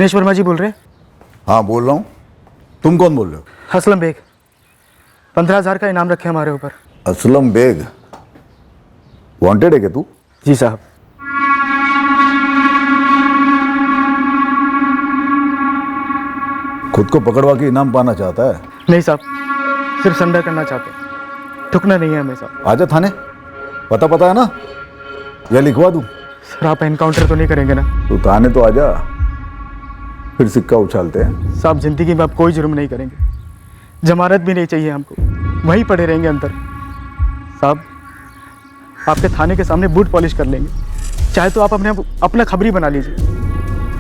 दिनेश वर्मा जी बोल रहे हैं? हाँ बोल रहा हूँ। तुम कौन बोल रहे हो? असलम बेग, 15,000 का इनाम रखे हमारे ऊपर। असलम बेग वांटेड है क्या तू? जी साहब। खुद को पकड़वा के इनाम पाना चाहता है? नहीं साहब, सिर्फ सरेंडर करना चाहते हैं, ठुकना नहीं है हमें साहब। आजा थाने, पता है ना, या लिखवा दूँ? सर आप एनकाउंटर तो नहीं करेंगे ना? तू थाने तो आजा, फिर सिक्का उछालते हैं। साहब जिंदगी में आप कोई जुर्म नहीं करेंगे, जमानत भी नहीं चाहिए हमको, वहीं पड़े रहेंगे अंदर। साहब आपके थाने के सामने बूट पॉलिश कर लेंगे, चाहे तो आप अपना खबरी बना लीजिए।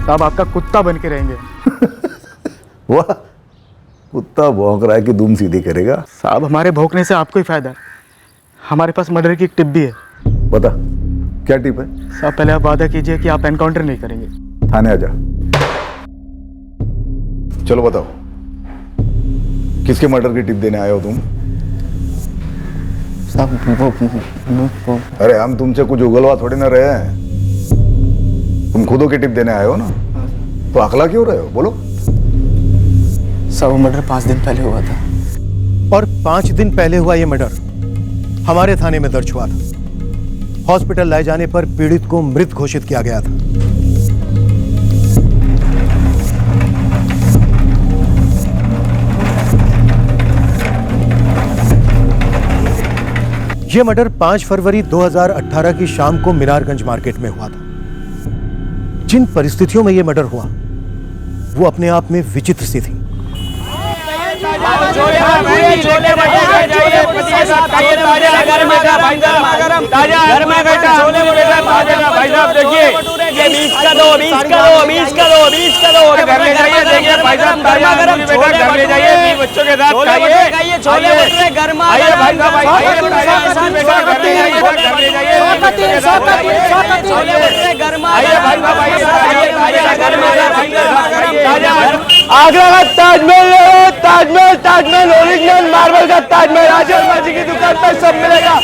साहब आपका कुत्ता बन के रहेंगे। वाह, कुत्ता भौंक रहा है कि दुम सीधी करेगा। साहब हमारे भौंकने से आपको ही फायदा है, हमारे पास मर्डर की एक टिप भी है। बता क्या टिप है? साहब पहले आप वादा कीजिए कि आप एनकाउंटर नहीं करेंगे। थाने आजा। चलो बताओ, किसके मर्डर की टिप देने आए हो तुम? साहब अरे हम तुमसे कुछ उगलवा थोड़ी ना रहे हैं, तुम खुदों की टिप देने आए हो ना, तो अकला क्यों रहे हो? बोलो। साहब मर्डर 5 दिन पहले हुआ था। और 5 दिन पहले हुआ ये मर्डर हमारे थाने में दर्ज हुआ था। हॉस्पिटल लाए जाने पर पीड़ित को मृत घोषित किया गया था। यह मर्डर 5 फरवरी 2018 की शाम को मीनारगंज मार्केट में हुआ था। जिन परिस्थितियों में यह मर्डर हुआ वो अपने आप में विचित्र सी थी। आगरा का ताजमहल ओरिजिनल मार्बल का ताजमहल आज शर्मा जी की दुकान पे सब मिलेगा।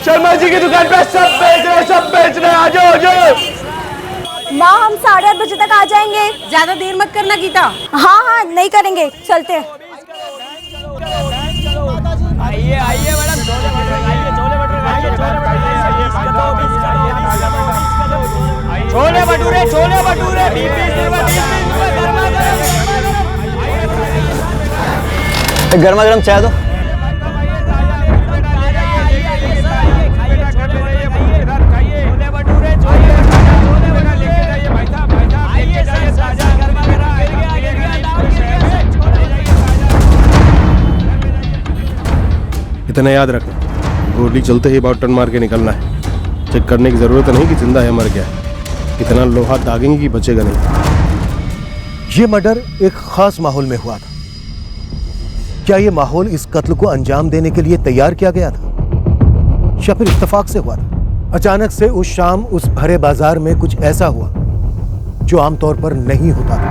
शर्मा जी की दुकान पे सब बेच रहे। आ जाओ। माँ हम 8:30 बजे तक आ जाएंगे। ज्यादा देर मत करना गीता। हाँ नहीं करेंगे, चलते हैं। आइए मैडम, छोले भटूरे 20 गर्मा गर्म चाय दो। इतना याद रखना, गोली चलते ही बहुत टर्न मार के निकलना है। चेक करने की जरूरत नहीं कि जिंदा है मर गया। इतना लोहा दागेंगे कि बचेगा नहीं। ये मर्डर एक खास माहौल में हुआ था। क्या ये माहौल इस कत्ल को अंजाम देने के लिए तैयार किया गया था या फिर इत्तेफाक से हुआ था? अचानक से उस शाम उस भरे बाजार में कुछ ऐसा हुआ जो आमतौर पर नहीं होता था।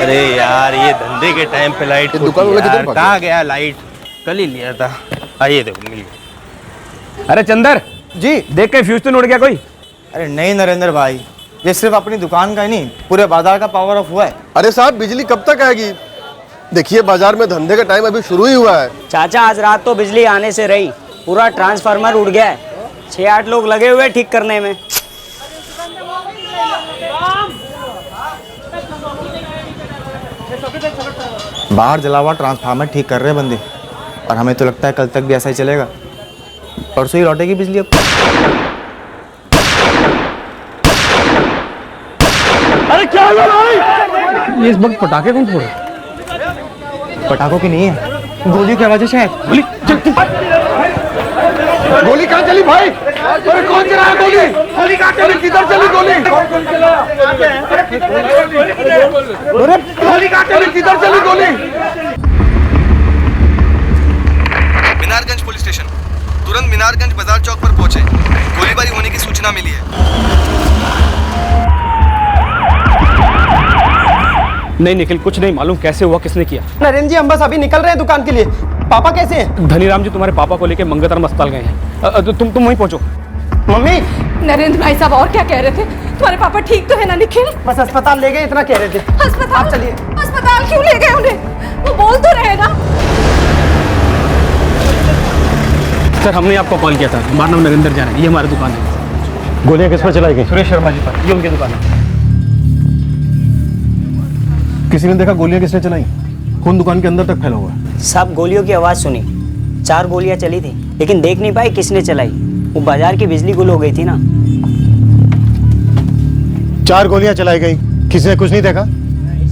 अरे यार ये धंधे के टाइम पे लाइट दुकान वाला किधर भाग कहाँ गया? लाइट कल ही लिया था। आइए देखो मिल गया। अरे चंदर जी देख के फ्यूज तो उड़ गया कोई? अरे नहीं नरेंद्र भाई, ये सिर्फ अपनी दुकान का ही नहीं पूरे बाजार का पावर ऑफ हुआ है। अरे साहब बिजली कब तक आएगी? देखिए बाजार में धंधे का टाइम अभी शुरू ही हुआ है। चाचा आज रात तो बिजली आने से रही, पूरा ट्रांसफार्मर उड़ गया है। 6-8 लोग लगे हुए ठीक करने में। बाहर जला हुआ ट्रांसफार्मर ठीक कर रहे हैं बंदे, और हमें तो लगता है कल तक भी ऐसा ही चलेगा। परसों ही लौटेगी बिजली। अब अरे क्या हुआ भाई? ये इस वक्त पटाखे कौन फोड़? पटाखों की नहीं है, गोलियों की आवाज़ है शायद। गोली कहाँ चली भाई? अरे कौन चलाया गोली? गोली कहाँ चली? किधर चली गोली? गोली कहाँ चली? किधर चली गोली? मीनारगंज पुलिस स्टेशन, तुरंत मीनारगंज बाजार चौक पर पहुंचे। गोलीबारी होने की सूचना मिली है। नहीं निखिल, कुछ नहीं मालूम कैसे हुआ, किसने किया। नरेंद्र जी हम बस अभी निकल रहे हैं दुकान के लिए। पापा कैसे हैं? धनीराम जी तुम्हारे पापा को लेकर मंगलम अस्पताल गए हैं। तुम वहीं पहुंचो। मम्मी नरेंद्र भाई साहब और क्या कह रहे थे? तुम्हारे पापा ठीक तो है ना निखिल? बस अस्पताल ले गए, इतना कह रहे थे। अस्पताल? आप चलिए। अस्पताल क्यों ले गए उन्हें? वो बोल तो रहे ना। सर हमने आपको कॉल किया था, हमारा नाम नरेंद्र जैन है, ये हमारी दुकान है। गोलियां किस पर चलाई गई? सुरेश शर्मा जी पर, ये उनकी दुकान है। किसी ने देखा गोलियां किसने चलाई? खून दुकान के अंदर तक फैला हुआ है। सब गोलियों की आवाज़ सुनी, 4 गोलियां चली थी, लेकिन देख नहीं पाए किसने चलाई। वो बाजार की बिजली गुल हो गई थी ना। 4 गोलियां चलाई गई, किसी ने कुछ नहीं देखा?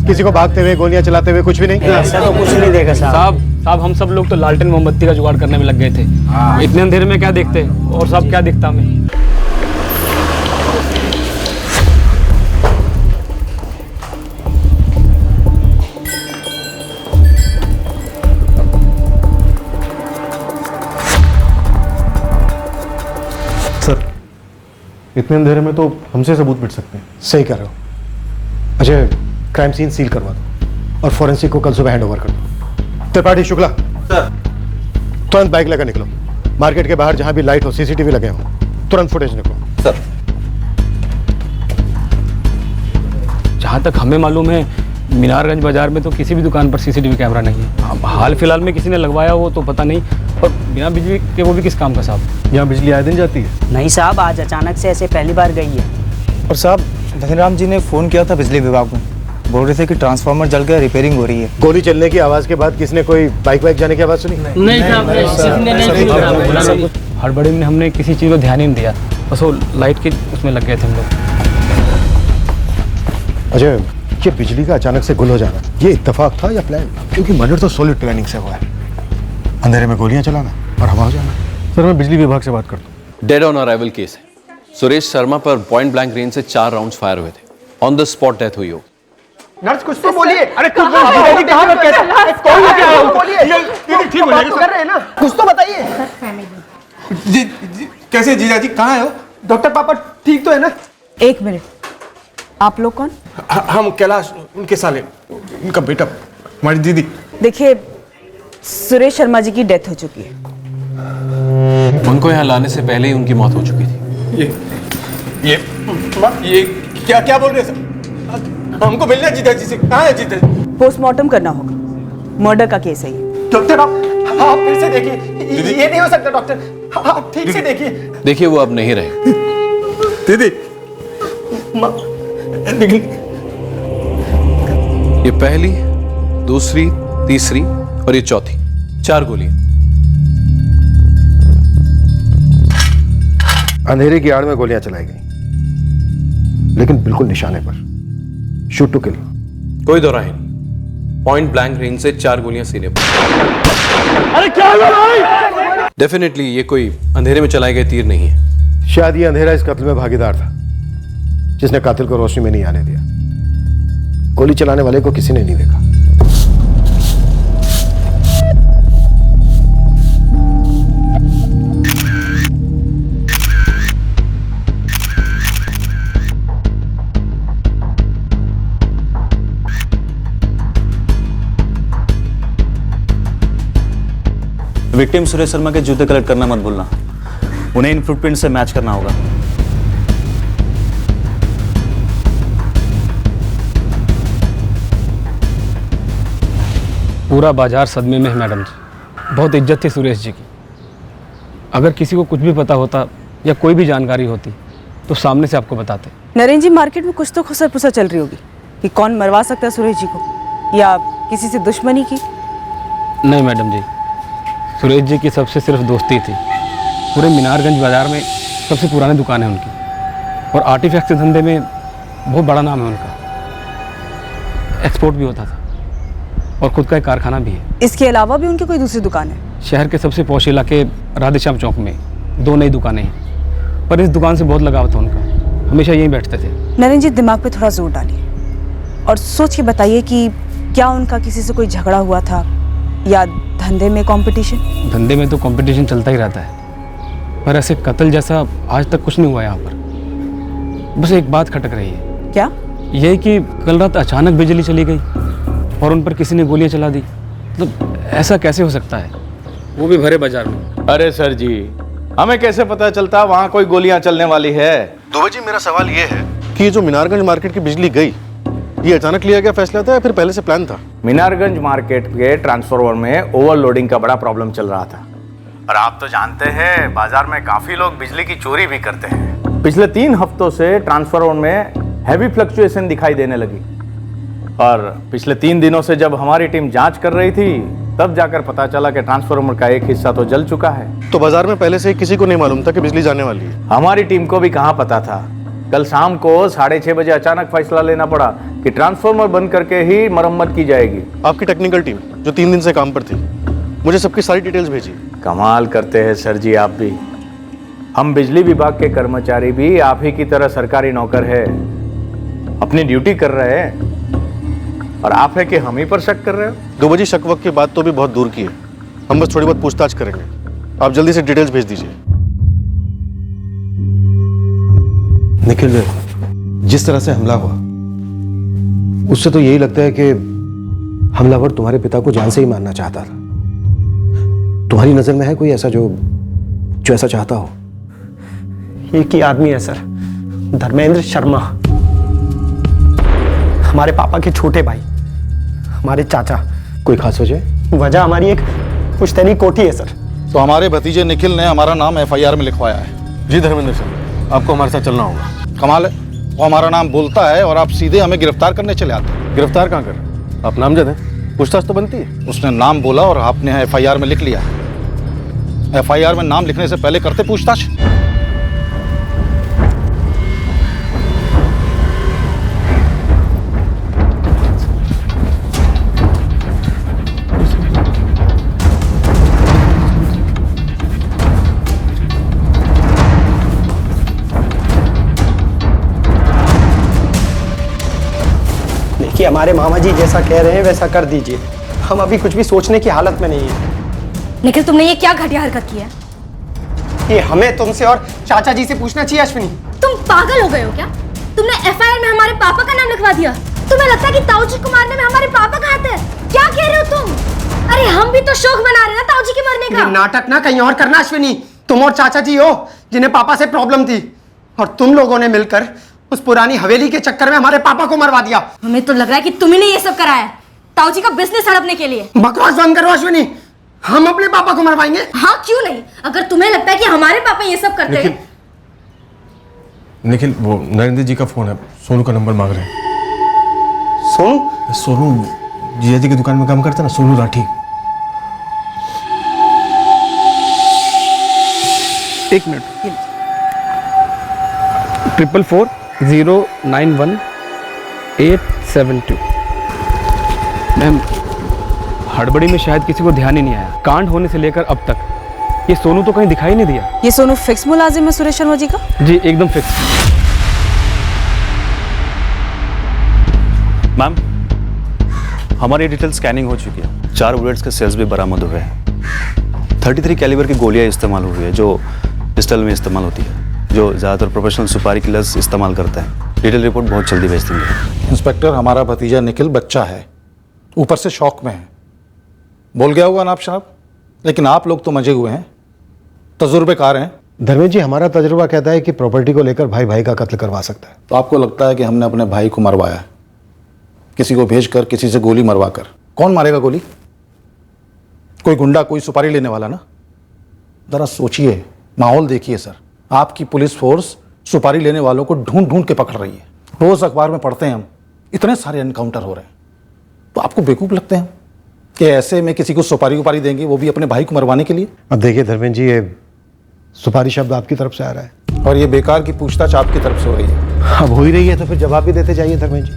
किसी को भागते हुए, गोलियां चलाते हुए कुछ भी नहीं? ऐसा तो कुछ नहीं देखा साहब। साहब हम सब लोग तो लालटेन मोमबत्ती का जुगाड़ करने में लग गए थे। इतने अंधेरे में क्या देखते, और सब क्या दिखता हमें। सर इतने अंधेरे में तो हमसे सबूत मिट सकते हैं। सही कह रहे हो। अजय, क्राइम सीन सील करवा दो और फॉरेंसिक को कल सुबह हैंड ओवर कर दो। त्रिपाठी शुक्ला सर, तुरंत बाइक लेकर निकलो। मार्केट के बाहर जहां भी लाइट हो, सीसीटीवी लगे हो, तुरंत फुटेज निकलो। सर जहाँ तक हमें मालूम है मीनारगंज बाजार में तो किसी भी दुकान पर सीसीटीवी कैमरा नहीं है। अब हाल फिलहाल में किसी ने लगवाया हो तो पता नहीं, और बिना बिजली के वो भी किस काम का साहब? यहाँ बिजली आए दिन जाती है? नहीं साहब, आज अचानक से ऐसे पहली बार गई है। और साहब धनीराम जी ने फ़ोन किया था बिजली विभाग में, बोल रहे थे कि ट्रांसफार्मर जल गया, रिपेयरिंग हो रही है। गोली चलने की आवाज के बाद किसने कोई बाइक वाइक जाने की आवाज सुनी? हड़बड़ी में हमने किसी चीज़ को ध्यान ही नहीं दिया, बस वो लाइट के उसमें लग गए थे हम लोग। अजय, ये बिजली का अचानक से गुल हो जाना, ये इत्तेफाक था या प्लान? क्योंकि मर्डर तो सॉलिड प्लानिंग से हुआ है। अंधेरे में गोलियां चलाना और हवा हो जाना। सर मैं बिजली विभाग से बात करता हूँ। डेड ऑन अराइवल केस है। सुरेश शर्मा पर पॉइंट ब्लैंक रेंज से 4 राउंड्स फायर हुए थे। ऑन द स्पॉट डेथ हुई हो। नर्स कुछ तो बोलिए। अरे कौन लेके आया उनको? ये ठीक हो जाएगा कर रहे हैं ना, कुछ तो बताइए। जी कैसे जीजा जी, कहाँ है वो? डॉक्टर पापा ठीक तो है ना? एक मिनट, आप लोग कौन? हम कैलाश, उनके साले, उनका बेटा, हमारी दीदी। देखिए सुरेश शर्मा जी की डेथ हो चुकी है। उनको यहाँ लाने से पहले ही उनकी मौत हो चुकी थी। ये क्या क्या बोल रहे हैं सर? हमको मिलना है जीजा जी से। कहाँ है जीजा जी? पोस्टमार्टम करना होगा, मर्डर का केस है ये। डॉक्टर आप फिर से देखिए, ये नहीं हो सकता डॉक्टर, आप ठीक से देखिए। देखिए वो अब नहीं रहे। दीदी ये पहली, दूसरी, तीसरी और ये चौथी, 4 गोलियां। अंधेरे की आड़ में गोलियां चलाई गई, लेकिन बिल्कुल निशाने पर। Shoot to kill. कोई दो राय नहीं। पॉइंट ब्लैंक रेंज से 4 गोलियां सीने पर। अरे क्या हुआ भाई? डेफिनेटली ये कोई अंधेरे में चलाए गए तीर नहीं है। शायद ये अंधेरा इस कत्ल में भागीदार था, जिसने कातिल को रोशनी में नहीं आने दिया। गोली चलाने वाले को किसी ने नहीं देखा। विक्टिम सुरेश शर्मा के जूते कलेक्ट करना मत भूलना, उन्हें इन फुटप्रिंट से मैच करना होगा। पूरा बाजार सदमे में है मैडम जी। बहुत इज्जत थी सुरेश जी की। अगर किसी को कुछ भी पता होता या कोई भी जानकारी होती तो सामने से आपको बताते। नरेंद्र जी मार्केट में कुछ तो खुसर पुसर चल रही होगी कि कौन मरवा सकता है सुरेश जी को, या किसी से दुश्मनी की। नहीं मैडम जी, सुरेश जी की सबसे सिर्फ दोस्ती थी। पूरे मीनारगंज बाजार में सबसे पुरानी दुकान है उनकी, और आर्टिफैक्ट के धंधे में बहुत बड़ा नाम है उनका। एक्सपोर्ट भी होता था और खुद का एक कारखाना भी है। इसके अलावा भी उनकी कोई दूसरी दुकान है? शहर के सबसे पौष इलाके राधेश्याम चौक में 2 नई दुकानें हैं, पर इस दुकान से बहुत लगाव था उनका। हमेशा यहीं बैठते थे। नरेंद्र जी दिमाग पे थोड़ा जोर डालिए और सोच के बताइए कि क्या उनका किसी से कोई झगड़ा हुआ था या धंधे में कंपटीशन? धंधे में तो कंपटीशन चलता ही रहता है, पर ऐसे कत्ल जैसा आज तक कुछ नहीं हुआ यहाँ पर। बस एक बात खटक रही है। क्या? यही कि कल रात अचानक बिजली चली गई और उन पर किसी ने गोलियां चला दी। मतलब ऐसा कैसे हो सकता है, वो भी भरे बाजार में? अरे सर जी, हमें कैसे पता चलता वहाँ कोई गोलियां चलने वाली है? दुबे जी, मेरा सवाल ये है कि ये जो मीनारगंज मार्केट की बिजली गई, ये अचानक लिया गया फैसला था या फिर पहले से प्लान था? मीनारगंज मार्केट के ट्रांसफार्मर में ओवरलोडिंग का बड़ा प्रॉब्लम चल रहा था। और आप तो जानते हैं बाजार में काफी लोग बिजली की चोरी भी करते हैं। पिछले 3 हफ्तों से ट्रांसफार्मर में हैवी फ्लक्चुएशन दिखाई देने लगी और पिछले 3 दिनों से जब हमारी टीम जांच कर रही थी तब जाकर पता चला कि ट्रांसफार्मर का एक हिस्सा तो जल चुका है। तो बाजार में पहले से किसी को नहीं मालूम था कि बिजली जाने वाली है? हमारी टीम को भी कहाँ पता था। कल शाम को 6:30 बजे अचानक फैसला लेना पड़ा कि ट्रांसफार्मर बंद करके ही मरम्मत की जाएगी। आपकी टेक्निकल टीम जो 3 दिन से काम पर थी, मुझे सबकी सारी डिटेल्स भेजी। कमाल करते हैं सर जी आप भी। हम बिजली विभाग के कर्मचारी भी आप ही की तरह सरकारी नौकर है, अपनी ड्यूटी कर रहे हैं और आप है कि हम ही पर शक कर रहे हो। दुबे जी, शक वक की बात तो भी बहुत दूर की है, हम बस थोड़ी बहुत पूछताछ करेंगे। आप जल्दी से डिटेल्स भेज दीजिए। निखिल, जिस तरह से हमला हुआ उससे तो यही लगता है कि हमलावर तुम्हारे पिता को जान से ही मारना चाहता था। तुम्हारी नजर में है कोई ऐसा जो ऐसा चाहता हो? एक ही आदमी है सर, धर्मेंद्र शर्मा, हमारे पापा के छोटे भाई, हमारे चाचा। कोई खास वजह? वजह हमारी एक पुश्तैनी कोठी है सर। तो हमारे भतीजे निखिल ने हमारा नाम FIR में लिखवाया है। जी धर्मेंद्र सर, आपको हमारे साथ चलना होगा। कमाल है, वो हमारा नाम बोलता है और आप सीधे हमें गिरफ्तार करने चले आते हैं। गिरफ्तार कहाँ कर? आप नामजद हैं, पूछताछ तो बनती है। उसने नाम बोला और आपने FIR में लिख लिया। FIR में नाम लिखने से पहले करते पूछताछ। देखिए, हमारे मामा जी जैसा कह रहे हैं वैसा कर दीजिए, हम अभी कुछ भी सोचने की हालत में नहीं है। निखिल, तुमने ये क्या घटिया हरकत की है? ये हमें तुमसे और चाचा जी से पूछना चाहिए। अश्विनी, तुम पागल हो गए हो क्या? तुमने FIR में हमारे पापा का नाम लिखवा दिया। तुम्हें लगता है कि ताऊ जी को मारने में हमारे पापा का हाथ है? क्या कह रहे हो तुम? अरे हम भी तो शौक मना रहे हैं ना ताऊ जी के मरने का। ये नाटक ना कहीं और करना अश्विनी। तुम और चाचा जी हो जिन्हें पापा से प्रॉब्लम थी और तुम लोगों ने मिलकर उस पुरानी हवेली के चक्कर में हमारे पापा को मरवा दिया। हमें तो लग रहा है कि तुमने ये सब कराया है ताऊ जी का बिजनेस हड़पने के लिए। बकवास बंद करो अश्विनी, हम अपने पापा को मरवाएंगे। हाँ, क्यों नहीं? अगर तुम्हें लगता है कि हमारे पापा ये सब करते हैं। निखिल, वो नरेंद्र जी का फोन है, सोनू का नंबर मांग रहे हैं। सोनू जिया जी की दुकान में काम करता है ना, सोनू राठी। एक मिनट, 444091872। मैम, हड़बड़ी में शायद किसी को ध्यान ही नहीं आया। कांड होने से लेकर अब तक ये सोनू तो कहीं दिखाई नहीं दिया। ये सोनू फिक्स मुलाजिम है सुरेश शर्मा जी का? जी एकदम फिक्स। मैम, हमारी डिटेल स्कैनिंग हो चुकी है। 4 बुलेट्स के सेल्स भी बरामद हुए हैं। 33 कैलिबर की गोलियां इस्तेमाल हुई है जो पिस्टल में इस्तेमाल होती है, जो ज़्यादातर प्रोफेशनल सुपारी किलर्स इस्तेमाल करते हैं। डिटेल रिपोर्ट बहुत जल्दी भेज देंगे। इंस्पेक्टर, हमारा भतीजा निखिल बच्चा है, ऊपर से शौक में है, बोल गया होगा नाब शराब, लेकिन आप लोग तो मजे हुए हैं, तजुर्बेकार हैं। धर्मेंद्र जी, हमारा तजुर्बा कहता है कि प्रॉपर्टी को लेकर भाई भाई का कत्ल करवा सकता है। तो आपको लगता है कि हमने अपने भाई को मरवाया, किसी को भेजकर, किसी से गोली मरवा कर? कौन मारेगा गोली? कोई गुंडा, कोई सुपारी लेने वाला ना। जरा सोचिए, माहौल देखिए सर। आपकी पुलिस फोर्स सुपारी लेने वालों को ढूंढ ढूंढ के पकड़ रही है। रोज अखबार में पढ़ते हैं हम, इतने सारे एनकाउंटर हो रहे हैं। तो आपको बेवकूफ लगते हैं कि ऐसे में किसी को सुपारी उपारी देंगे, वो भी अपने भाई को मरवाने के लिए? अब देखिए धर्मेंद्र जी, ये सुपारी शब्द आपकी तरफ से आ रहा है और ये बेकार की पूछताछ आपकी तरफ से हो रही है। अब हो ही रही है तो फिर जवाब भी देते जाइए धर्मेंद्र जी।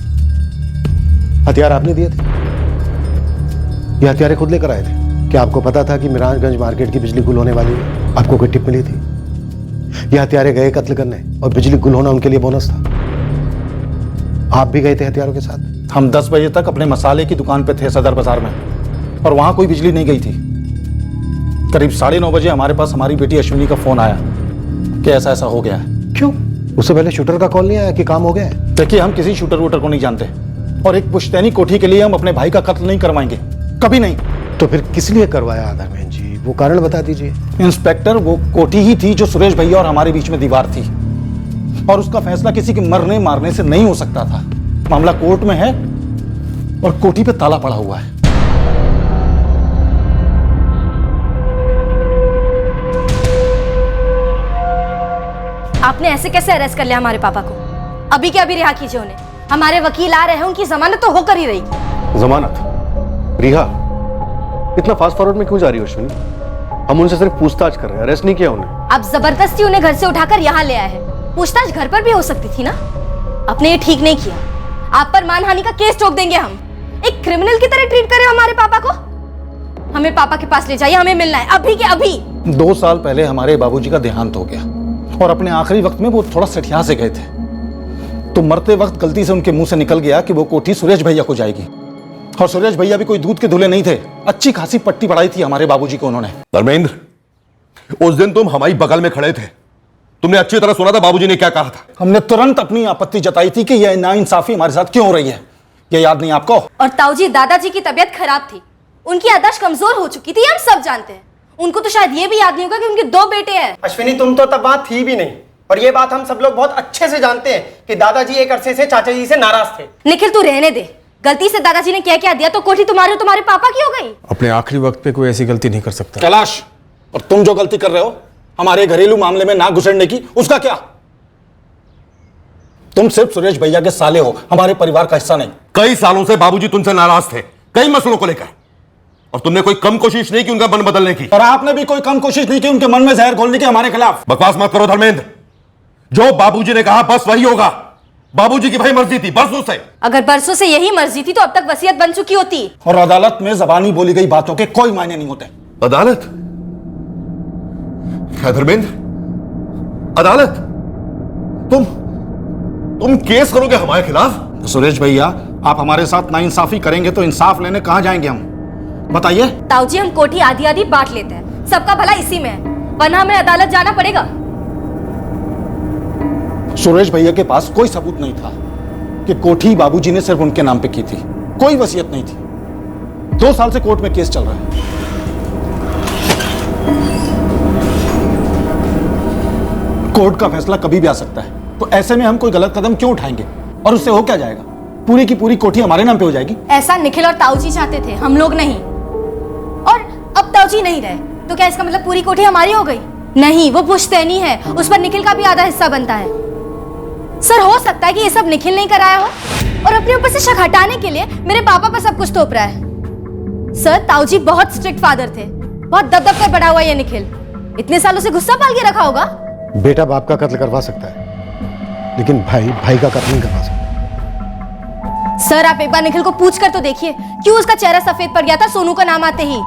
हथियार आपने दिए थे? ये हथियार खुद लेकर आए थे? क्या आपको पता था कि मीनारगंज मार्केट की बिजली गुल होने वाली है? आपको कोई टिप मिली थी? ये हथियारे गए कत्ल करने और बिजली गुल होना उनके लिए बोनस था। आप भी गए थे हथियारों के साथ? हम 10 बजे तक अपने मसाले की दुकान पे थे सदर बाजार में, और वहां कोई बिजली नहीं गई थी। करीब 9:30 बजे हमारे पास हमारी बेटी अश्विनी का फोन आया कि ऐसा ऐसा हो गया है। क्यों? उससे पहले शूटर का कॉल नहीं आया कि काम हो गया है? देखिए, हम किसी शूटर वूटर को नहीं जानते। और एक पुश्तैनी कोठी के लिए हम अपने भाई का कत्ल नहीं करवाएंगे, कभी नहीं। तो फिर किस लिए करवाया धर्मेंद्र जी, वो कारण बता दीजिए। इंस्पेक्टर, वो कोठी ही थी जो सुरेश भैया और हमारे बीच में दीवार थी, और उसका फैसला किसी के मरने मारने से नहीं हो सकता था। मामला कोर्ट में है और कोठी पे ताला पड़ा हुआ है। आपने ऐसे कैसे अरेस्ट कर लिया हमारे पापा को? अभी के अभी रिहा कीजिए उन्हें। हमारे वकील आ रहे हैं, उनकी जमानत तो होकर ही रहेगी। जमानत? रिहा? इतना फास्ट फॉरवर्ड में क्यों जा रही हो अश्विनी? हम उनसे सिर्फ पूछताछ कर रहे हैं, अरेस्ट नहीं किया उन्हें। आप जबरदस्ती उन्हें घर से उठाकर यहाँ ले आए हैं। पूछताछ घर पर भी हो सकती थी ना। आपने ये ठीक नहीं किया। आप पर मानहानि का केस ठोक देंगे हम। एक क्रिमिनल की तरह ट्रीट करे हमारे पापा को। हमें पापा के पास ले जाइए, हमें मिलना है अभी के अभी। 2 साल पहले हमारे बाबूजी का देहांत हो गया और अपने आखिरी वक्त में वो थोड़ा सठिया से गए थे, तो मरते वक्त गलती से उनके मुंह से निकल गया कि वो कोठी सुरेश भैया को जाएगी। और सुरेश भैया भी कोई दूध के धुले नहीं थे, अच्छी खासी पट्टी पढ़ाई थी हमारे बाबूजी को उन्होंने। धर्मेंद्र, उस दिन तुम हमारी बगल में खड़े थे, तुमने अच्छी तरह सुना था बाबूजी ने क्या कहा था। हमने तुरंत अपनी आपत्ति जताई थी कि यह नाइंसाफी हमारे साथ क्यों हो रही है, यह याद नहीं आपको? और ताऊजी, दादाजी की तबीयत खराब थी, उनकी याददाश्त कमजोर हो चुकी थी, हम सब जानते हैं। उनको तो शायद ये भी याद नहीं होगा कि उनके 2 बेटे हैं। अश्विनी, तुम तो तब वहां थी भी नहीं, और ये बात हम सब लोग बहुत अच्छे से जानते हैं कि दादाजी एक अरसे से चाचा जी से नाराज थे। निखिल, तू रहने दे। गलती से दादाजी ने क्या दिया तो कोठी तुम्हारे पापा की हो गई। अपने आखिरी वक्त पे कोई ऐसी गलती नहीं कर सकता। कैलाश, और तुम जो गलती कर रहे हो हमारे घरेलू मामले में नाक घुसेड़ने की, उसका क्या? तुम सिर्फ सुरेश भैया के साले हो, हमारे परिवार का हिस्सा नहीं। कई सालों से बाबूजी तुमसे नाराज थे, कई मसलों को लेकर, और तुमने कोई कम कोशिश नहीं की उनका मन बदलने की। और आपने भी कोई कम कोशिश नहीं की उनके मन में जहर घोलने की हमारे खिलाफ। बकवास मत करो धर्मेंद्र, जो बाबूजी ने कहा बस वही होगा। बाबूजी की भाई मर्जी थी, बरसों से। अगर बरसों से यही मर्जी थी तो अब तक वसीयत बन चुकी होती। और अदालत में जबानी बोली गई बातों के कोई मायने नहीं होते। अदालत? क्या धर्मेंद्र, अदालत? तुम केस करोगे हमारे खिलाफ? सुरेश भैया, आप हमारे साथ नाइंसाफी करेंगे तो इंसाफ लेने कहां जाएंगे हम, बताइए? ताऊजी, हम कोठी आधी आधी बांट लेते हैं, सबका भला इसी में है, वरना हमें अदालत जाना पड़ेगा। सुरेश भैया के पास कोई सबूत नहीं था कि कोठी बाबूजी ने सिर्फ उनके नाम पे की थी, कोई वसीयत नहीं थी। 2 साल से कोर्ट में केस चल रहा है। कोर्ट का फैसला कभी भी आ सकता है, तो ऐसे में हम कोई गलत कदम क्यों उठाएंगे? और उससे हो क्या जाएगा? पूरी की पूरी कोठी हमारे नाम पे हो जाएगी। ऐसा निखिल और ताऊजी चाहते थे, हम लोग नहीं। और अब ताऊजी नहीं रहे तो क्या इसका मतलब पूरी कोठी हमारी हो गई? नहीं, वो पुश्तैनी है, उस पर निखिल का भी आधा हिस्सा बनता है। सर, हो सकता है कि ये सब निखिल नहीं कराया हो और अपने ऊपर से शक हटाने के लिए मेरे पापा पर सब कुछ थोप रहा है। सर, ताऊजी बहुत स्ट्रिक्ट फादर थे, बहुत दबदब कर बड़ा हुआ ये निखिल। इतने सालों से गुस्सा पाल के रखा होगा। बेटा बाप का कत्ल करवा सकता है, लेकिन भाई भाई का कत्ल नहीं करवा सकता। सर, आप एक बार निखिल को पूछ कर तो देखिए, क्यों उसका चेहरा सफेद पड़ गया था सोनू का नाम आते ही।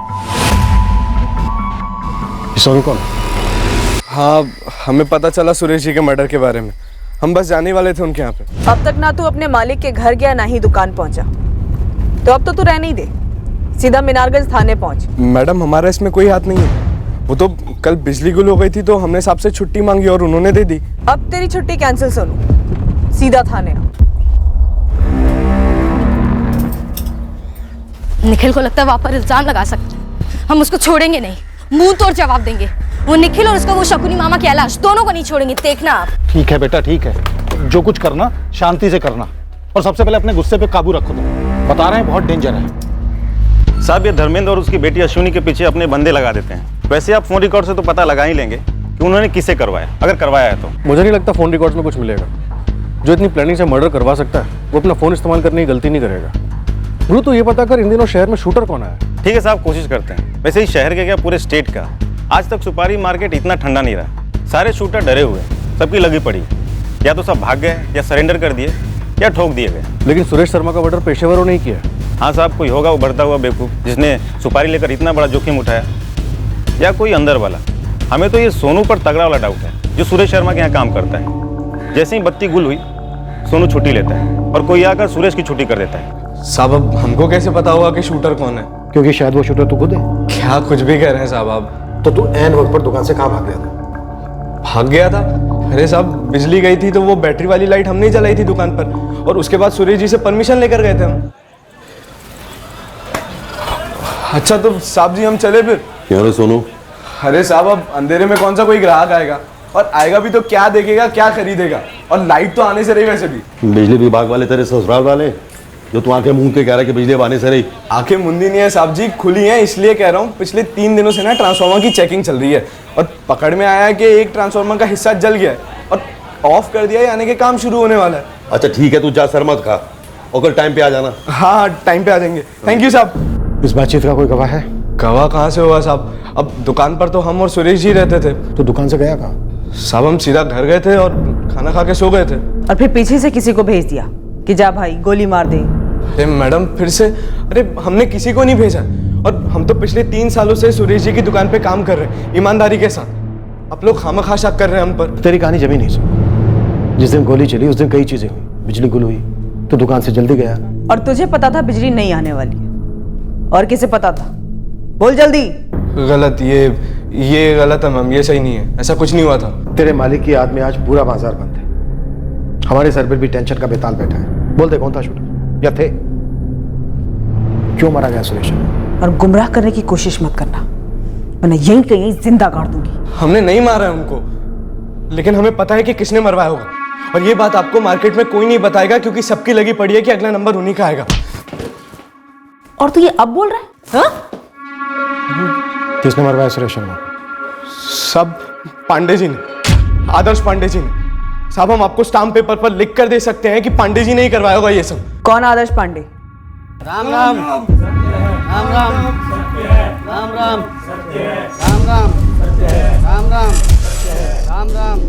सोनू कौन? हाँ, हमें पता चला सुरेश जी के मर्डर के बारे में, हम बस जाने वाले थे उनके यहाँ पे। अब तक ना तू अपने मालिक के घर गया ना ही दुकान पहुंचा, तो अब तो तू रहने ही दे, सीधा मीनारगंज थाने पहुंच। मैडम, हमारा इसमें कोई हाथ नहीं है। वो तो कल बिजली गुल हो गई थी तो हमने साहब से छुट्टी मांगी और उन्होंने दे दी। अब तेरी छुट्टी कैंसिल सोनू, सीधा थाने आ। निखिल को लगता है वहां पर इल्जाम लगा सकते हैं, हम उसको छोड़ेंगे नहीं, मुंह तोड़ जवाब देंगे। वो निखिल और उसका वो शकुनी मामा कैलाश, दोनों को नहीं छोड़ेंगे, देखना आप। ठीक है बेटा, ठीक है, जो कुछ करना शांति से करना, और सबसे पहले अपने गुस्से पे काबू रखो। तुम बता रहे हैं बहुत डेंजर है। साहब, ये धर्मेंद्र और उसकी बेटी अश्विनी के पीछे अपने बंदे लगा देते हैं। वैसे आप फोन रिकॉर्ड से तो पता लगा ही लेंगे कि उन्होंने किसे करवाया, अगर करवाया है तो। मुझे नहीं लगता फोन रिकॉर्ड्स में कुछ मिलेगा। जो इतनी प्लानिंग से मर्डर करवा सकता है वो अपना फोन इस्तेमाल करने की गलती नहीं करेगा। गुरु, तो ये पता कर इन दिनों शहर में शूटर कौन है? ठीक है साहब, कोशिश करते हैं। वैसे ही शहर के क्या, पूरे स्टेट का आज तक सुपारी मार्केट इतना ठंडा नहीं रहा। सारे शूटर डरे हुए, सबकी लगी पड़ी, या तो सब भाग गए या सरेंडर कर दिए या ठोक दिए गए। लेकिन सुरेश शर्मा का मर्डर पेशेवरों ने किया। हाँ साहब, कोई होगा उभरता हुआ बेवकूफ़ जिसने सुपारी लेकर इतना बड़ा जोखिम उठाया, या कोई अंदर वाला। हमें तो ये सोनू पर तगड़ा वाला डाउट है, जो सुरेश शर्मा के यहाँ काम करता है। जैसे ही बत्ती गुल हुई, सोनू छुट्टी लेता है और कोई आकर सुरेश की छुट्टी कर देता है। साहब, अब हमको कैसे पता होगा कि शूटर कौन है? क्योंकि शायद वो शूटर तू खुद है। क्या कुछ भी कह रहे हैं साहब आप? तो तू ऐन वक्त पर दुकान से कहाँ भाग गया था? भाग गया था? अरे साहब, बिजली गई थी तो वो बैटरी वाली लाइट हमने ही जलाई थी दुकान पर, और उसके बाद सुरेश जी से परमिशन लेकर गए थे हम। अच्छा तो साहब जी हम चले फिर? क्यों रे सोनू? अरे साहब अब अंधेरे में कौन सा कोई ग्राहक आएगा, और आएगा भी तो क्या देखेगा क्या खरीदेगा, और लाइट तो आने से रही वैसे भी। बिजली विभाग वाले तेरे ससुराल वाले जो तू आंखें मूंद के कह रहा है कि बिजली अब आने से रही। आंखें मुंदी नहीं है साहब जी, खुली हैं, इसलिए कह रहा हूँ। पिछले 3 दिनों से ना ट्रांसफार्मर की चेकिंग चल रही है, और पकड़ में आया है कि एक ट्रांसफार्मर का हिस्सा जल गया है और ऑफ कर दिया है, यानी कि काम शुरू होने वाला है। अच्छा ठीक है, तू जा सर मत खा, और कल टाइम पे आ जाना। हाँ टाइम पे आ जाएंगे। थैंक यू साहब। इस बातचीत का कोई गवाह है? गवाह कहाँ से होगा साहब, अब दुकान पर तो हम और सुरेश जी रहते थे। तो दुकान से गया कहाँ? साहब हम सीधा घर गए थे और खाना खा के सो गए थे। और फिर पीछे से किसी को भेज दिया कि जा भाई गोली मार दे। अरे मैडम फिर से, अरे हमने किसी को नहीं भेजा, और हम तो पिछले 3 सालों से सुरेश जी की दुकान पे काम कर रहे हैं ईमानदारी के साथ। आप लोग खामखा शक कर रहे हैं हम पर। तेरी कहानी जमी नहीं सुन। जिस दिन गोली चली उस दिन कई चीजें हुई, बिजली गुल हुई, तो दुकान से जल्दी गया। और तुझे पता था बिजली नहीं आने वाली है, और किसे पता था? बोल जल्दी। गलत, ये गलत है मैम, ये सही नहीं है, ऐसा कुछ नहीं हुआ था। तेरे मालिक की याद में आज पूरा बाजार बंद है, हमारे सर पर भी टेंशन का बेताल बैठा है। बोल दे कौन था शूटर या थे? क्यों मारा गया सुरेश? और गुमराह करने की कोशिश मत करना, वरना यहीं कहीं जिंदा गाड़ दूंगी। हमने नहीं मारा है उनको, लेकिन हमें पता है कि किसने मरवाया होगा, और ये बात आपको मार्केट में कोई नहीं बताएगा, क्योंकि सबकी लगी पड़ी है कि अगला नंबर उन्हीं का आएगा। और तू ये अब बोल रहा है? हाँ? किसने मरवाया सुरेश शर्मा? सब पांडे जी ने, आदर्श पांडे जी ने। साहब हम आपको स्टाम्प पेपर पर लिख कर दे सकते हैं कि पांडे जी ने ही करवाया होगा ये सब। कौन आदर्श पांडे? राम राम राम राम राम राम राम राम राम राम राम राम।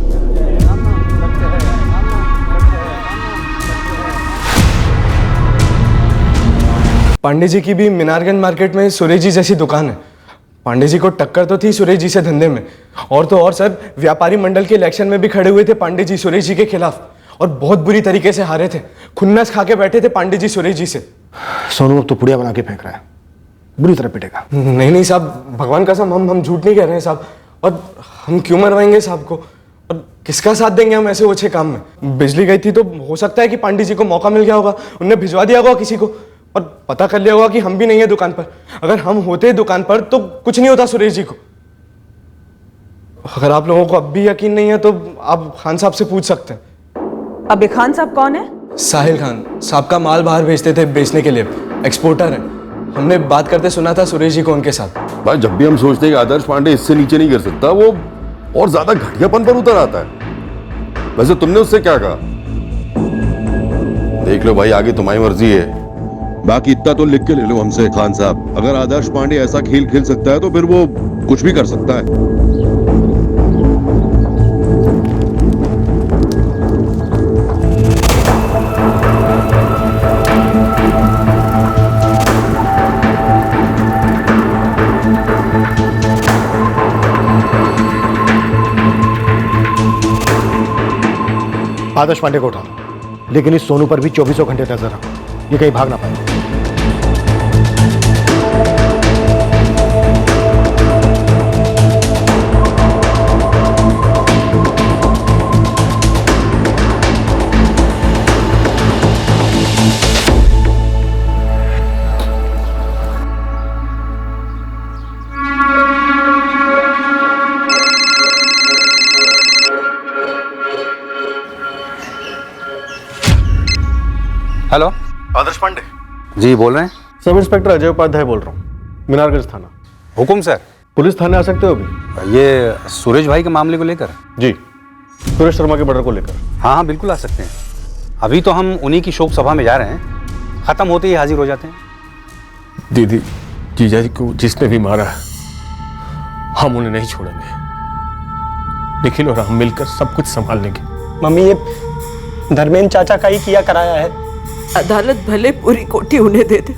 पांडे जी की भी मीनारगंज मार्केट में सुरेश जी जैसी दुकान है। पांडे जी को टक्कर तो थी सुरेश जी से धंधे में, और तो और सर व्यापारी मंडल के इलेक्शन में भी खड़े हुए थे पांडे जी सुरेश जी के खिलाफ, और बहुत बुरी तरीके से हारे थे। खुन्नस खा के बैठे थे पांडे जी सुरेश जी से। सोनू अब तो पुड़िया बना के फेंक रहा है, बुरी तरह पिटेगा। नहीं साहब, भगवान कसम हम झूठ नहीं कह रहे हैं साहब, और हम क्यों मरवाएंगे साहब को, और किसका साथ देंगे हम ऐसे ओछे काम में? बिजली गई थी तो हो सकता है कि पांडे जी को मौका मिल गया होगा, उनने भिजवा दिया होगा किसी को, और पता कर लिया होगा कि हम भी नहीं है दुकान पर। अगर हम होते दुकान पर तो कुछ नहीं होता सुरेश जी को। अगर आप लोगों को अब भी यकीन नहीं है तो आप खान साहब से पूछ सकते हैं। अब ये खान साहब कौन है? साहिल खान साहब का माल बाहर भेजते थे बेचने के लिए, एक्सपोर्टर है। हमने बात करते सुना था सुरेश जी को उनके साथ। भाई जब भी हम सोचते हैं कि आदर्श पांडे इससे नीचे नहीं कर सकता, वो और ज्यादा घटियापन पर उतर आता है। वैसे तुमने उससे क्या कहा? देख लो भाई, आगे तुम्हारी मर्जी है, बाकी इतना तो लिख के ले लो हमसे। खान साहब, अगर आदर्श पांडे ऐसा खेल खेल सकता है तो फिर वो कुछ भी कर सकता है। आदर्श पांडे को उठा, लेकिन इस सोनू पर भी 24 घंटे नजर रखो, ये कहीं भाग ना पाए। हेलो, आदर्श पांडे जी बोल रहे हैं? सब इंस्पेक्टर अजय उपाध्याय बोल रहा हूँ, मीनारगंज थाना। हुकुम सर। पुलिस थाने आ सकते हो अभी? ये सुरेश भाई के मामले को लेकर? जी, सुरेश शर्मा के मर्डर को लेकर। हाँ हाँ बिल्कुल आ सकते हैं। अभी तो हम उन्हीं की शोक सभा में जा रहे हैं, खत्म होते ही हाजिर हो जाते हैं। दीदी, जीजा जी को जिसने भी मारा हम उन्हें नहीं छोड़ेंगे, निखिल और हम मिलकर सब कुछ संभाल लेंगे। मम्मी, ये धर्मेंद्र चाचा का ही किया कराया है। अदालत भले पूरी कोठी उन्हें दे दे,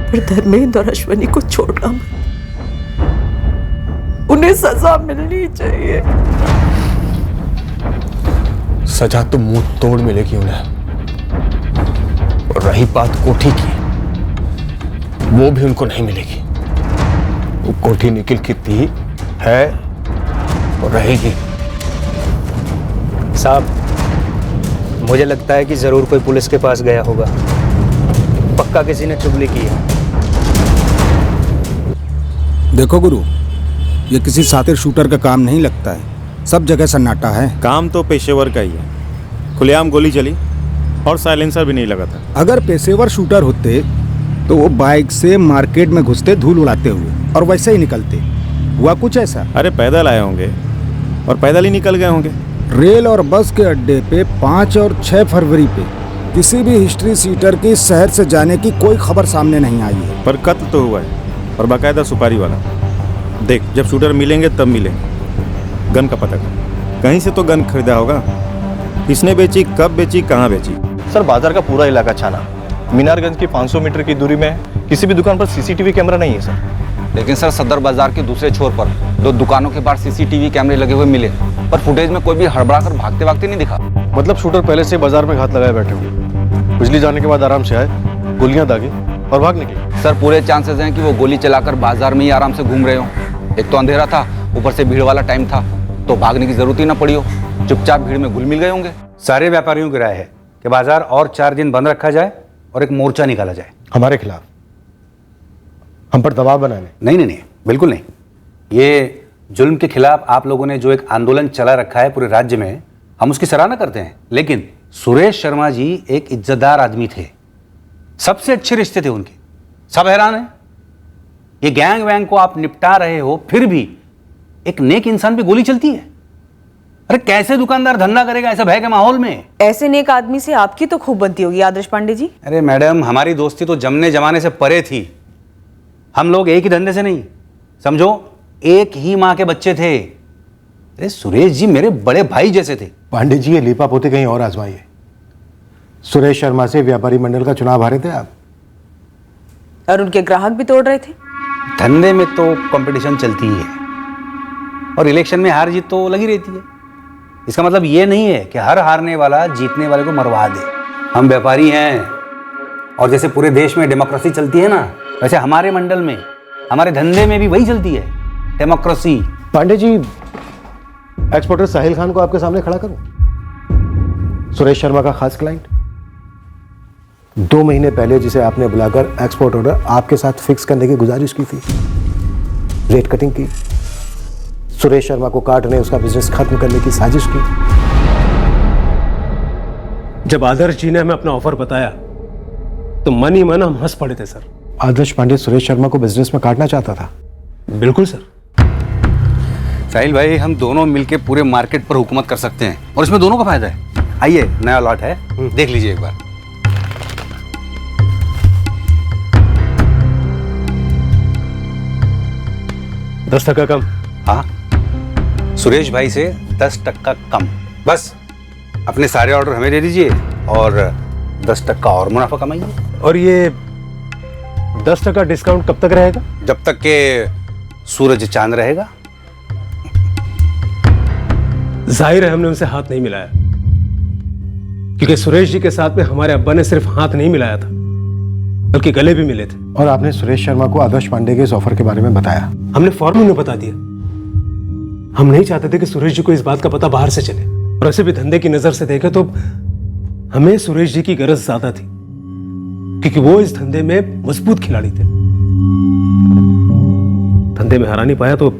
पर धर्मेंद्र और अश्वनी को छोड़ना मत, उन्हें सजा मिलनी चाहिए। सजा तो मुंह तोड़ मिलेगी उन्हें, और रही बात कोठी की, वो भी उनको नहीं मिलेगी। वो कोठी निखिल की थी, है और रहेगी। साहब, मुझे लगता है कि ज़रूर कोई पुलिस के पास गया होगा। पक्का किसी ने चुगली की है। देखो गुरु, ये किसी सातिर शूटर का काम नहीं लगता है। सब जगह सन्नाटा है। काम तो पेशेवर का ही है। खुलेआम गोली चली और साइलेंसर भी नहीं लगा था। अगर पेशेवर शूटर होते तो वो बाइक से मार्केट में घुसते धूल उड़ाते हुए और वैसे ही निकलते। हुआ कुछ ऐसा? अरे पैदल आए होंगे और पैदल ही निकल गए होंगे। रेल और बस के अड्डे पे 5 और 6 फरवरी पे किसी भी हिस्ट्री सीटर की शहर से जाने की कोई खबर सामने नहीं आई है। पर कत्ल तो हुआ है, और बाकायदा सुपारी वाला। देख, जब शूटर मिलेंगे तब मिलेंगे। गन का पता कर, कहीं से तो गन खरीदा होगा। किसने बेची, कब बेची, कहाँ बेची? सर, बाजार का पूरा इलाका छाना। मीनारगंज की 500 मीटर की दूरी में किसी भी दुकान पर सीसीटीवी कैमरा नहीं है सर। लेकिन सर, सदर बाजार के दूसरे छोर पर 2 दुकानों के बाहर सीसीटीवी कैमरे लगे हुए मिले, पर फुटेज में कोई भी हड़बड़ा कर भागते भागते नहीं दिखा। मतलब शूटर पहले से बाजार में घात लगाए बैठे हुए, बिजली जाने के बाद आराम से आए, गोलियां दागी और भाग निकले। सर, पूरे चांसेस हैं कि वो गोली चलाकर बाजार में ही आराम से घूम रहे हो। एक तो अंधेरा था, ऊपर से भीड़ वाला टाइम था, तो भागने की जरूरत ही ना पड़ी हो। चुपचाप भीड़ में घुल मिल गए होंगे। सारे व्यापारियों की राय है कि बाजार और 4 दिन बंद रखा जाए और एक मोर्चा निकाला जाए। हमारे खिलाफ? हम पर दबाव बनाने? नहीं, बिल्कुल नहीं। ये जुल्म के खिलाफ आप लोगों ने जो एक आंदोलन चला रखा है पूरे राज्य में, हम उसकी सराहना करते हैं। लेकिन सुरेश शर्मा जी एक इज्जतदार आदमी थे, सबसे अच्छे रिश्ते थे उनके। सब हैरान हैं। ये गैंग वैंग को आप निपटा रहे हो, फिर भी एक नेक इंसान पे गोली चलती है। अरे कैसे दुकानदार धंधा करेगा ऐसा भय के माहौल में? ऐसे नेक आदमी से आपकी तो खूब बनती होगी आदर्श पांडे जी। अरे मैडम, हमारी दोस्ती तो जमने जमाने से परे थी। हम लोग एक ही धंधे से नहीं, समझो एक ही माँ के बच्चे थे। अरे सुरेश जी मेरे बड़े भाई जैसे थे। पांडे जी, ये लीपा पोते कहीं और आजमाइए। सुरेश शर्मा से व्यापारी मंडल का चुनाव हारे थे आप, और उनके ग्राहक भी तोड़ रहे थे। धंधे में तो कंपटीशन चलती ही है, और इलेक्शन में हार जीत तो लगी रहती है। इसका मतलब ये नहीं है कि हर हारने वाला जीतने वाले को मरवा दे। हम व्यापारी हैं, और जैसे पूरे देश में डेमोक्रेसी चलती है ना, वैसे हमारे मंडल में, हमारे धंधे में भी वही चलती है, डेमोक्रेसी। पांडे जी, एक्सपोर्टर साहिल खान को आपके सामने खड़ा करूं? सुरेश शर्मा का खास क्लाइंट। 2 महीने पहले जिसे आपने बुलाकर एक्सपोर्ट ऑर्डर आपके साथ फिक्स करने की गुजारिश की थी, रेट कटिंग की, सुरेश शर्मा को काटने, उसका बिजनेस खत्म करने की साजिश की। जब आदर्श जी ने हमें अपना ऑफर बताया तो मन ही मन हम हंस पड़े थे सर। आदर्श पांडे सुरेश शर्मा को बिजनेस में काटना चाहता था? बिल्कुल सर। साहिल भाई, हम दोनों मिलकर पूरे मार्केट पर हुकूमत कर सकते हैं, और इसमें दोनों का फायदा है। आइए, नया लॉट है, देख लीजिए एक बार। दस टका कम। हाँ, सुरेश भाई से 10% कम। बस अपने सारे ऑर्डर हमें दे दीजिए और 10% और मुनाफा कमाइए। और ये 10% डिस्काउंट कब तक रहेगा? जब तक के सूरज चांद रहेगा। जाहिर है हमने उनसे हाथ नहीं मिलाया, क्योंकि सुरेश जी के साथ में हमारे अब्बा ने सिर्फ हाथ नहीं मिलाया था, बल्कि गले भी मिले थे। और आपने सुरेश शर्मा को आदर्श पांडे के इस ऑफर के बारे में बताया? हमने फौरन उन्हें बता दिया। हम नहीं चाहते थे कि सुरेश जी को इस बात का पता बाहर से चले, और ऐसे भी धंधे की नजर से देखे तो हमें सुरेश जी की गरज ज्यादा थी, क्योंकि वो इस धंधे में मजबूत खिलाड़ी थे। धंधे में हरा नहीं पाया तो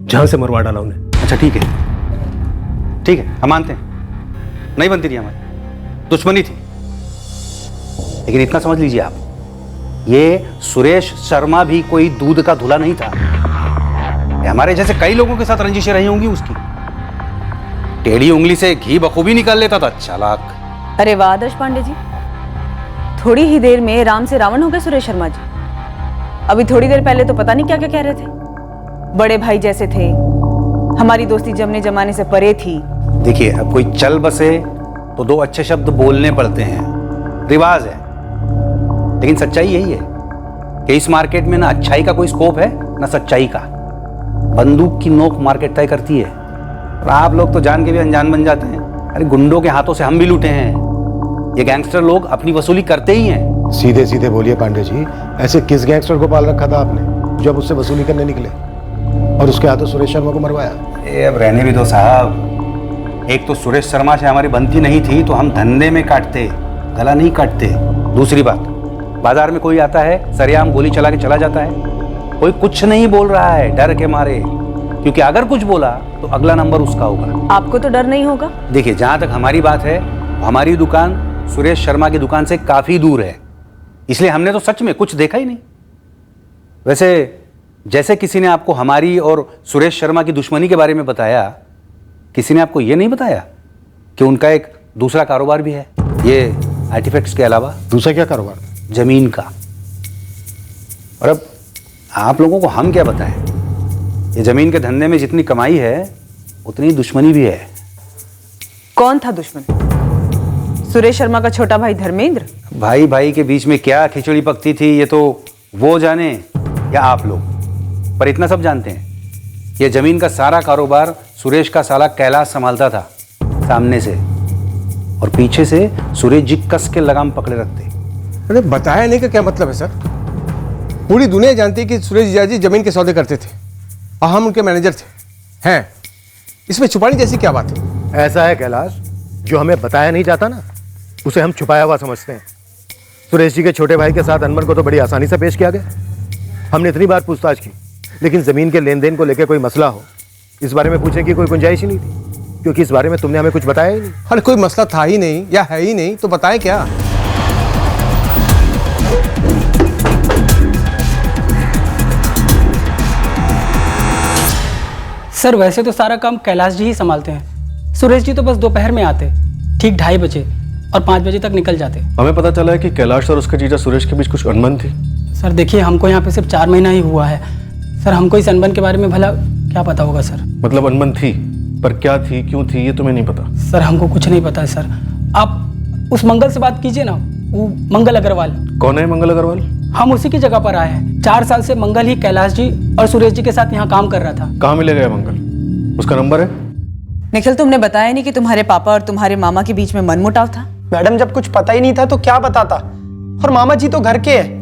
जान से मरवा डाला उन्हें। अच्छा ठीक है, हम मानते हैं नहीं बनती थी, हमारी दुश्मनी थी, लेकिन इतना समझ लीजिए आप, ये सुरेश शर्मा भी कोई दूध का धुला नहीं था। हमारे जैसे कई लोगों के साथ रंजिशें रही होंगी उसकी। टेढ़ी उंगली से घी बखूबी निकाल लेता था, चालाक। अरे वाह आदर्श पांडे जी, थोड़ी ही देर में राम से रावण हो गए सुरेश शर्मा जी। अभी थोड़ी देर पहले तो पता नहीं क्या क्या कह रहे थे, बड़े भाई जैसे थे, हमारी दोस्ती जमने जमाने से परे थी। देखिए, अब कोई चल बसे तो 2 अच्छे शब्द बोलने पड़ते हैं, रिवाज है। लेकिन सच्चाई यही है कि इस मार्केट में ना अच्छाई का कोई स्कोप है ना सच्चाई का। बंदूक की नोक मार्केट तय करती है, और आप लोग तो जान के भी अनजान बन जाते हैं। अरे गुंडों के हाथों से हम भी लूटे हैं। ये गैंगस्टर लोग अपनी वसूली करते ही हैं। सीधे सीधे बोलिए पांडे जी, ऐसे किस गैंगस्टर को पाल रखा था आपने जब उससे वसूली करने निकले और उसके हाथों सुरेश शर्मा को मरवाया? अब रहने भी दो साहब, एक तो सुरेश शर्मा से हमारी बनती नहीं थी तो हम धंधे में काटते, गला नहीं काटते। दूसरी बात, बाजार में कोई आता है सरेआम गोली चला के चला जाता है, कोई कुछ नहीं बोल रहा है डर के मारे, क्योंकि अगर कुछ बोला तो अगला नंबर उसका होगा। आपको तो डर नहीं होगा? देखिए, जहां तक हमारी बात है, हमारी दुकान सुरेश शर्मा की दुकान से काफी दूर है, इसलिए हमने तो सच में कुछ देखा ही नहीं। वैसे जैसे किसी ने आपको हमारी और सुरेश शर्मा की दुश्मनी के बारे में बताया, किसी ने आपको यह नहीं बताया कि उनका एक दूसरा कारोबार भी है, ये आर्टिफैक्ट्स के अलावा। दूसरा क्या कारोबार? जमीन का। और अब आप लोगों को हम क्या बताएं, ये जमीन के धंधे में जितनी कमाई है उतनी दुश्मनी भी है। कौन था दुश्मन? सुरेश शर्मा का छोटा भाई धर्मेंद्र? भाई भाई के बीच में क्या खिचड़ी पकती थी ये तो वो जाने या आप लोग, पर इतना सब जानते हैं, ये जमीन का सारा कारोबार सुरेश का साला कैलाश संभालता था, सामने से, और पीछे से सुरेश जी कस के लगाम पकड़े रखते। अरे बताया नहीं का क्या मतलब है सर? पूरी दुनिया जानती है कि सुरेश जीजा जी जमीन के सौदे करते थे और हम उनके मैनेजर थे। हैं, इसमें छुपाने जैसी क्या बात है? ऐसा है कैलाश, जो हमें बताया नहीं जाता ना, उसे हम छुपाया हुआ समझते हैं। सुरेश जी के छोटे भाई के साथ अनमन को तो बड़ी आसानी से पेश किया गया। हमने इतनी बार पूछताछ की, लेकिन जमीन के लेन देन को लेकर कोई मसला हो, इस बारे में पूछने की कोई गुंजाइश ही नहीं थी, क्योंकि इस बारे में तुमने हमें कुछ बताया ही नहीं। अरे कोई मसला था ही नहीं या है ही नहीं तो बताएं क्या? सर वैसे तो सारा काम कैलाश जी ही संभालते हैं, सुरेश जी तो बस दोपहर में आते, ठीक 2:30 बजे, और 5 बजे तक निकल जाते। हमें पता चला है कि कैलाश और उसके जीजा सुरेश के बीच कुछ अनबन थी। सर देखिए, हमको यहाँ पे सिर्फ 4 महीना ही हुआ है सर, हमको इस अनबन के बारे में भला क्या पता होगा सर। मतलब अनबन थी, पर क्या थी, क्यों थी, ये तुम्हें नहीं पता? सर हमको कुछ नहीं पता है सर, आप उस मंगल से बात कीजिए ना, वो मंगल अग्रवाल। कौन है मंगल अग्रवाल? हम उसी की जगह पर आए हैं। 4 साल से मंगल ही कैलाश जी और सुरेश जी के साथ यहाँ काम कर रहा था। कहाँ मिलेगा मंगल? उसका नंबर है? निखिल, तुमने बताया नहीं कि तुम्हारे पापा और तुम्हारे मामा के बीच में मनमुटाव था? मैडम, जब कुछ पता ही नहीं था तो क्या बताता, और मामा जी तो घर के हैं,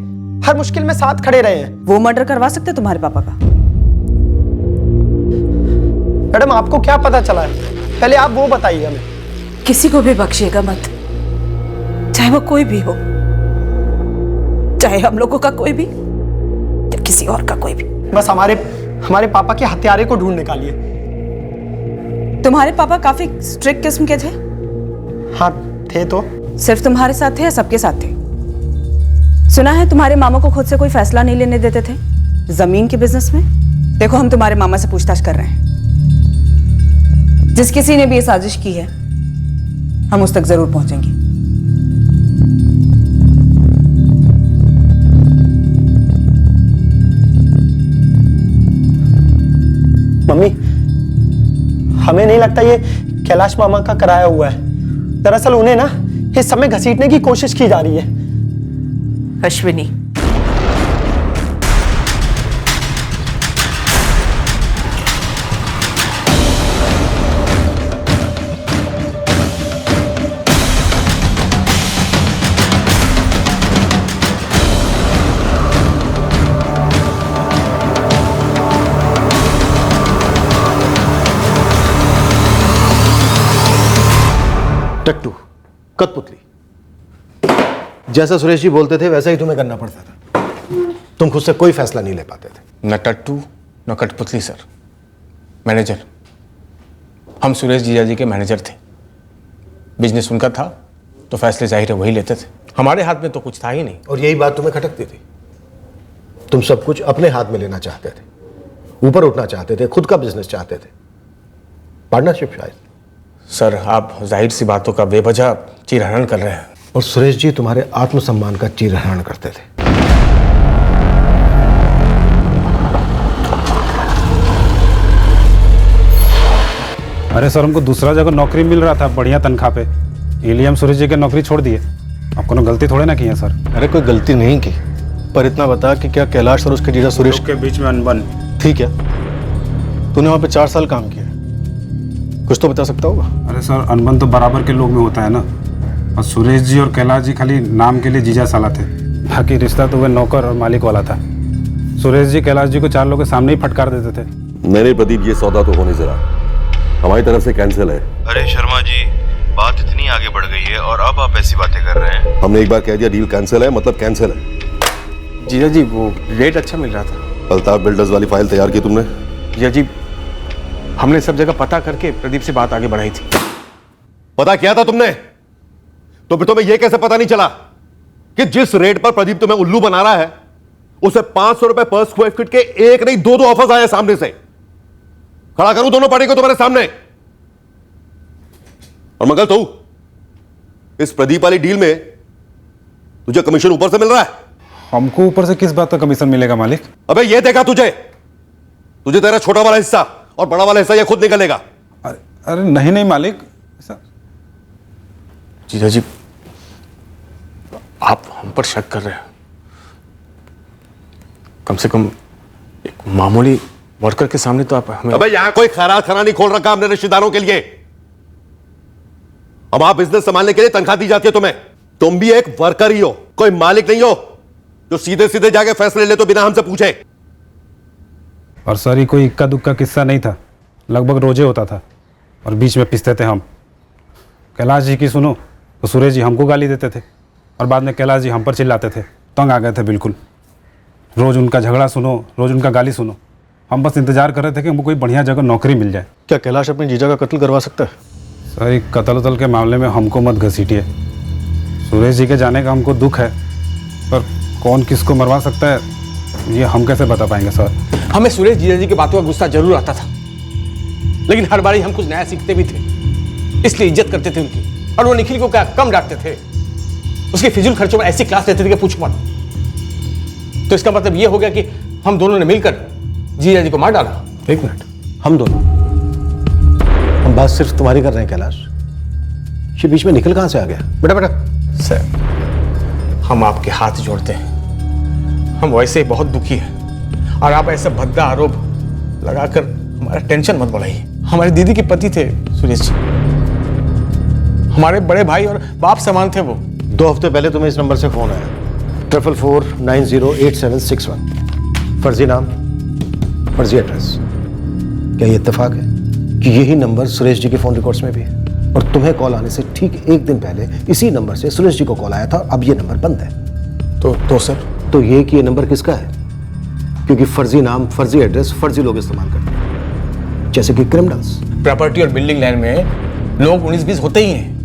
हर मुश्किल में साथ खड़े रहे हैं। वो मर्डर करवा सकते तुम्हारे पापा का? मैडम, आपको क्या पता चला है, पहले आप वो बताइए हमें। किसी को भी बख्शिएगा मत, चाहे वो कोई भी हो, चाहे हम लोगों का कोई भी या किसी और का कोई भी। बस हमारे पापा के हत्यारे को ढूंढ निकालिए। तुम्हारे पापा काफी स्ट्रिक्ट किस्म के थे? हाँ थे। तो सिर्फ तुम्हारे साथ थे या सबके साथ थे? सुना है तुम्हारे मामा को खुद से कोई फैसला नहीं लेने देते थे जमीन के बिजनेस में। देखो, हम तुम्हारे मामा से पूछताछ कर रहे हैं, जिस किसी ने भी ये साजिश की है हम उस तक जरूर पहुंचेंगे। मम्मी, हमें नहीं लगता ये कैलाश मामा का कराया हुआ है। दरअसल उन्हें ना इस समय घसीटने की कोशिश की जा रही है। अश्विनी, टट्टू, कठपुतली, जैसा सुरेश जी बोलते थे वैसा ही तुम्हें करना पड़ता था। तुम खुद से कोई फैसला नहीं ले पाते थे। न टट्टू न कठपुतली सर, मैनेजर। हम सुरेश जीजा जी के मैनेजर थे, बिजनेस उनका था तो फैसले जाहिर है वही लेते थे, हमारे हाथ में तो कुछ था ही नहीं। और यही बात तुम्हें खटकती थी। तुम सब कुछ अपने हाथ में लेना चाहते थे, ऊपर उठना चाहते थे, खुद का बिजनेस चाहते थे, पार्टनरशिप शायद। सर आप जाहिर सी बातों का बेवजह चीरहरण कर रहे हैं। और सुरेश जी तुम्हारे आत्मसम्मान का चीरहरण करते थे। अरे सर, हमको दूसरा जगह नौकरी मिल रहा था बढ़िया तनख्वाह पे, इसलिए हम सुरेश जी की नौकरी छोड़ दिए। आपको ना गलती थोड़े ना की है सर। अरे कोई गलती नहीं की, पर इतना बता कि क्या कैलाश और उसके जीजा सुरेश के बीच में अनबन थी क्या? तूने वहाँ पे 4 साल काम किया, कुछ तो बता सकता होगा। अरे सर, अनबन तो बराबर के लोग में होता है ना, और सुरेश जी और कैलाश जी खाली नाम के लिए जीजा साला थे, बाकी रिश्ता तो वह नौकर और मालिक वाला था। सुरेश जी कैलाश जी को 4 लोगों के सामने ही फटकार देते थे। नहीं प्रदीप, ये सौदा तो होने जरा। हमारी तरफ से कैंसिल है। अरे शर्मा जी, बात इतनी आगे बढ़ गई है और अब आप ऐसी बातें कर रहे हैं। हमने एक बार कह दिया डील कैंसिल है, मतलब कैंसिल है। जीजा जी वो रेट अच्छा मिल रहा था। अल्ताफ बिल्डर्स वाली फाइल तैयार की तुमने? जीजा जी हमने सब जगह पता करके प्रदीप से बात आगे बढ़ाई थी। पता किया था तुमने? तो फिर तुम्हें यह कैसे पता नहीं चला कि जिस रेट पर प्रदीप तुम्हें उल्लू बना रहा है उसे 500 रुपए पर स्क्वायर फीट के एक नहीं दो ऑफर्स आए सामने से। खड़ा करूं दोनों पार्टी को तुम्हारे सामने? और मगर तो इस प्रदीप वाली डील में तुझे कमीशन ऊपर से मिल रहा है। हमको ऊपर से किस बात का कमीशन मिलेगा मालिक? अबे ये देखा तुझे तेरा छोटा वाला हिस्सा और बड़ा वाला हिस्सा ये खुद निकलेगा। अरे नहीं नहीं मालिक। जीजा जी आप हम पर शक कर रहे हैं। कम से कम एक मामूली वर्कर के सामने तो आप हमें। अबे यहां कोई खैरात खाना नहीं खोल रखा हमने रिश्तेदारों के लिए। अब आप बिजनेस संभालने के लिए तनख्वाह दी जाती है तुम्हें। तुम भी एक वर्कर ही हो, कोई मालिक नहीं हो जो सीधे सीधे जाके फैसले ले तो बिना हमसे पूछे। और सर ये कोई इक्का दुक्का किस्सा नहीं था, लगभग रोजे होता था और बीच में पिसते थे हम। कैलाश जी की सुनो तो सुरेश जी हमको गाली देते थे और बाद में कैलाश जी हम पर चिल्लाते थे। तंग आ गए थे बिल्कुल। रोज़ उनका झगड़ा सुनो, रोज़ उनका गाली सुनो। हम बस इंतजार कर रहे थे कि हमको कोई बढ़िया जगह नौकरी मिल जाए। क्या कैलाश अपने जीजा का कत्ल करवा सकता है? सर एक कत्ल उतल के मामले में हमको मत घसीटिए। सुरेश जी के जाने का हमको दुख है, पर कौन किसको मरवा सकता है ये हम कैसे बता पाएंगे सर? हमें सुरेश जीजा जी की बातों का गुस्सा जरूर आता था, लेकिन हर बारी हम कुछ नया सीखते भी थे, इसलिए इज्जत करते थे उनकी। और वो निखिल को क्या कम डांटते थे, उसके फिजूल खर्चों में ऐसी क्लास लेते थे कि पूछो मत। तो इसका मतलब ये हो गया कि हम दोनों ने मिलकर जीजा जी को मार डाला। एक मिनट, हम दोनों? हम बात सिर्फ तुम्हारी कर रहे हैं कैलाश, ये बीच में निखिल कहां से आ गया? बेटा सर हम आपके हाथ जोड़ते हैं, हम वैसे ही बहुत दुखी हैं और आप ऐसा भद्दा आरोप लगाकर हमारा टेंशन मत बढ़ाइए। हमारी दीदी के पति थे सुरेश जी, हमारे बड़े भाई और बाप समान थे वो। 2 हफ्ते पहले तुम्हें इस नंबर से फोन आया, 44490871। फर्जी नाम, फर्जी एड्रेस। क्या ये इत्तेफाक है कि यही नंबर सुरेश जी के फोन रिकॉर्ड्स में भी है? और तुम्हें कॉल आने से ठीक एक दिन पहले इसी नंबर से सुरेश जी को कॉल आया था। अब ये नंबर बंद है। तो सर तो ये कि ये नंबर किसका है? क्योंकि फर्जी नाम, फर्जी एड्रेस फर्जी लोग इस्तेमाल करते हैं, जैसे कि क्रिमिनल्स। प्रॉपर्टी और बिल्डिंग लाइन में लोग 19-20 होते ही हैं।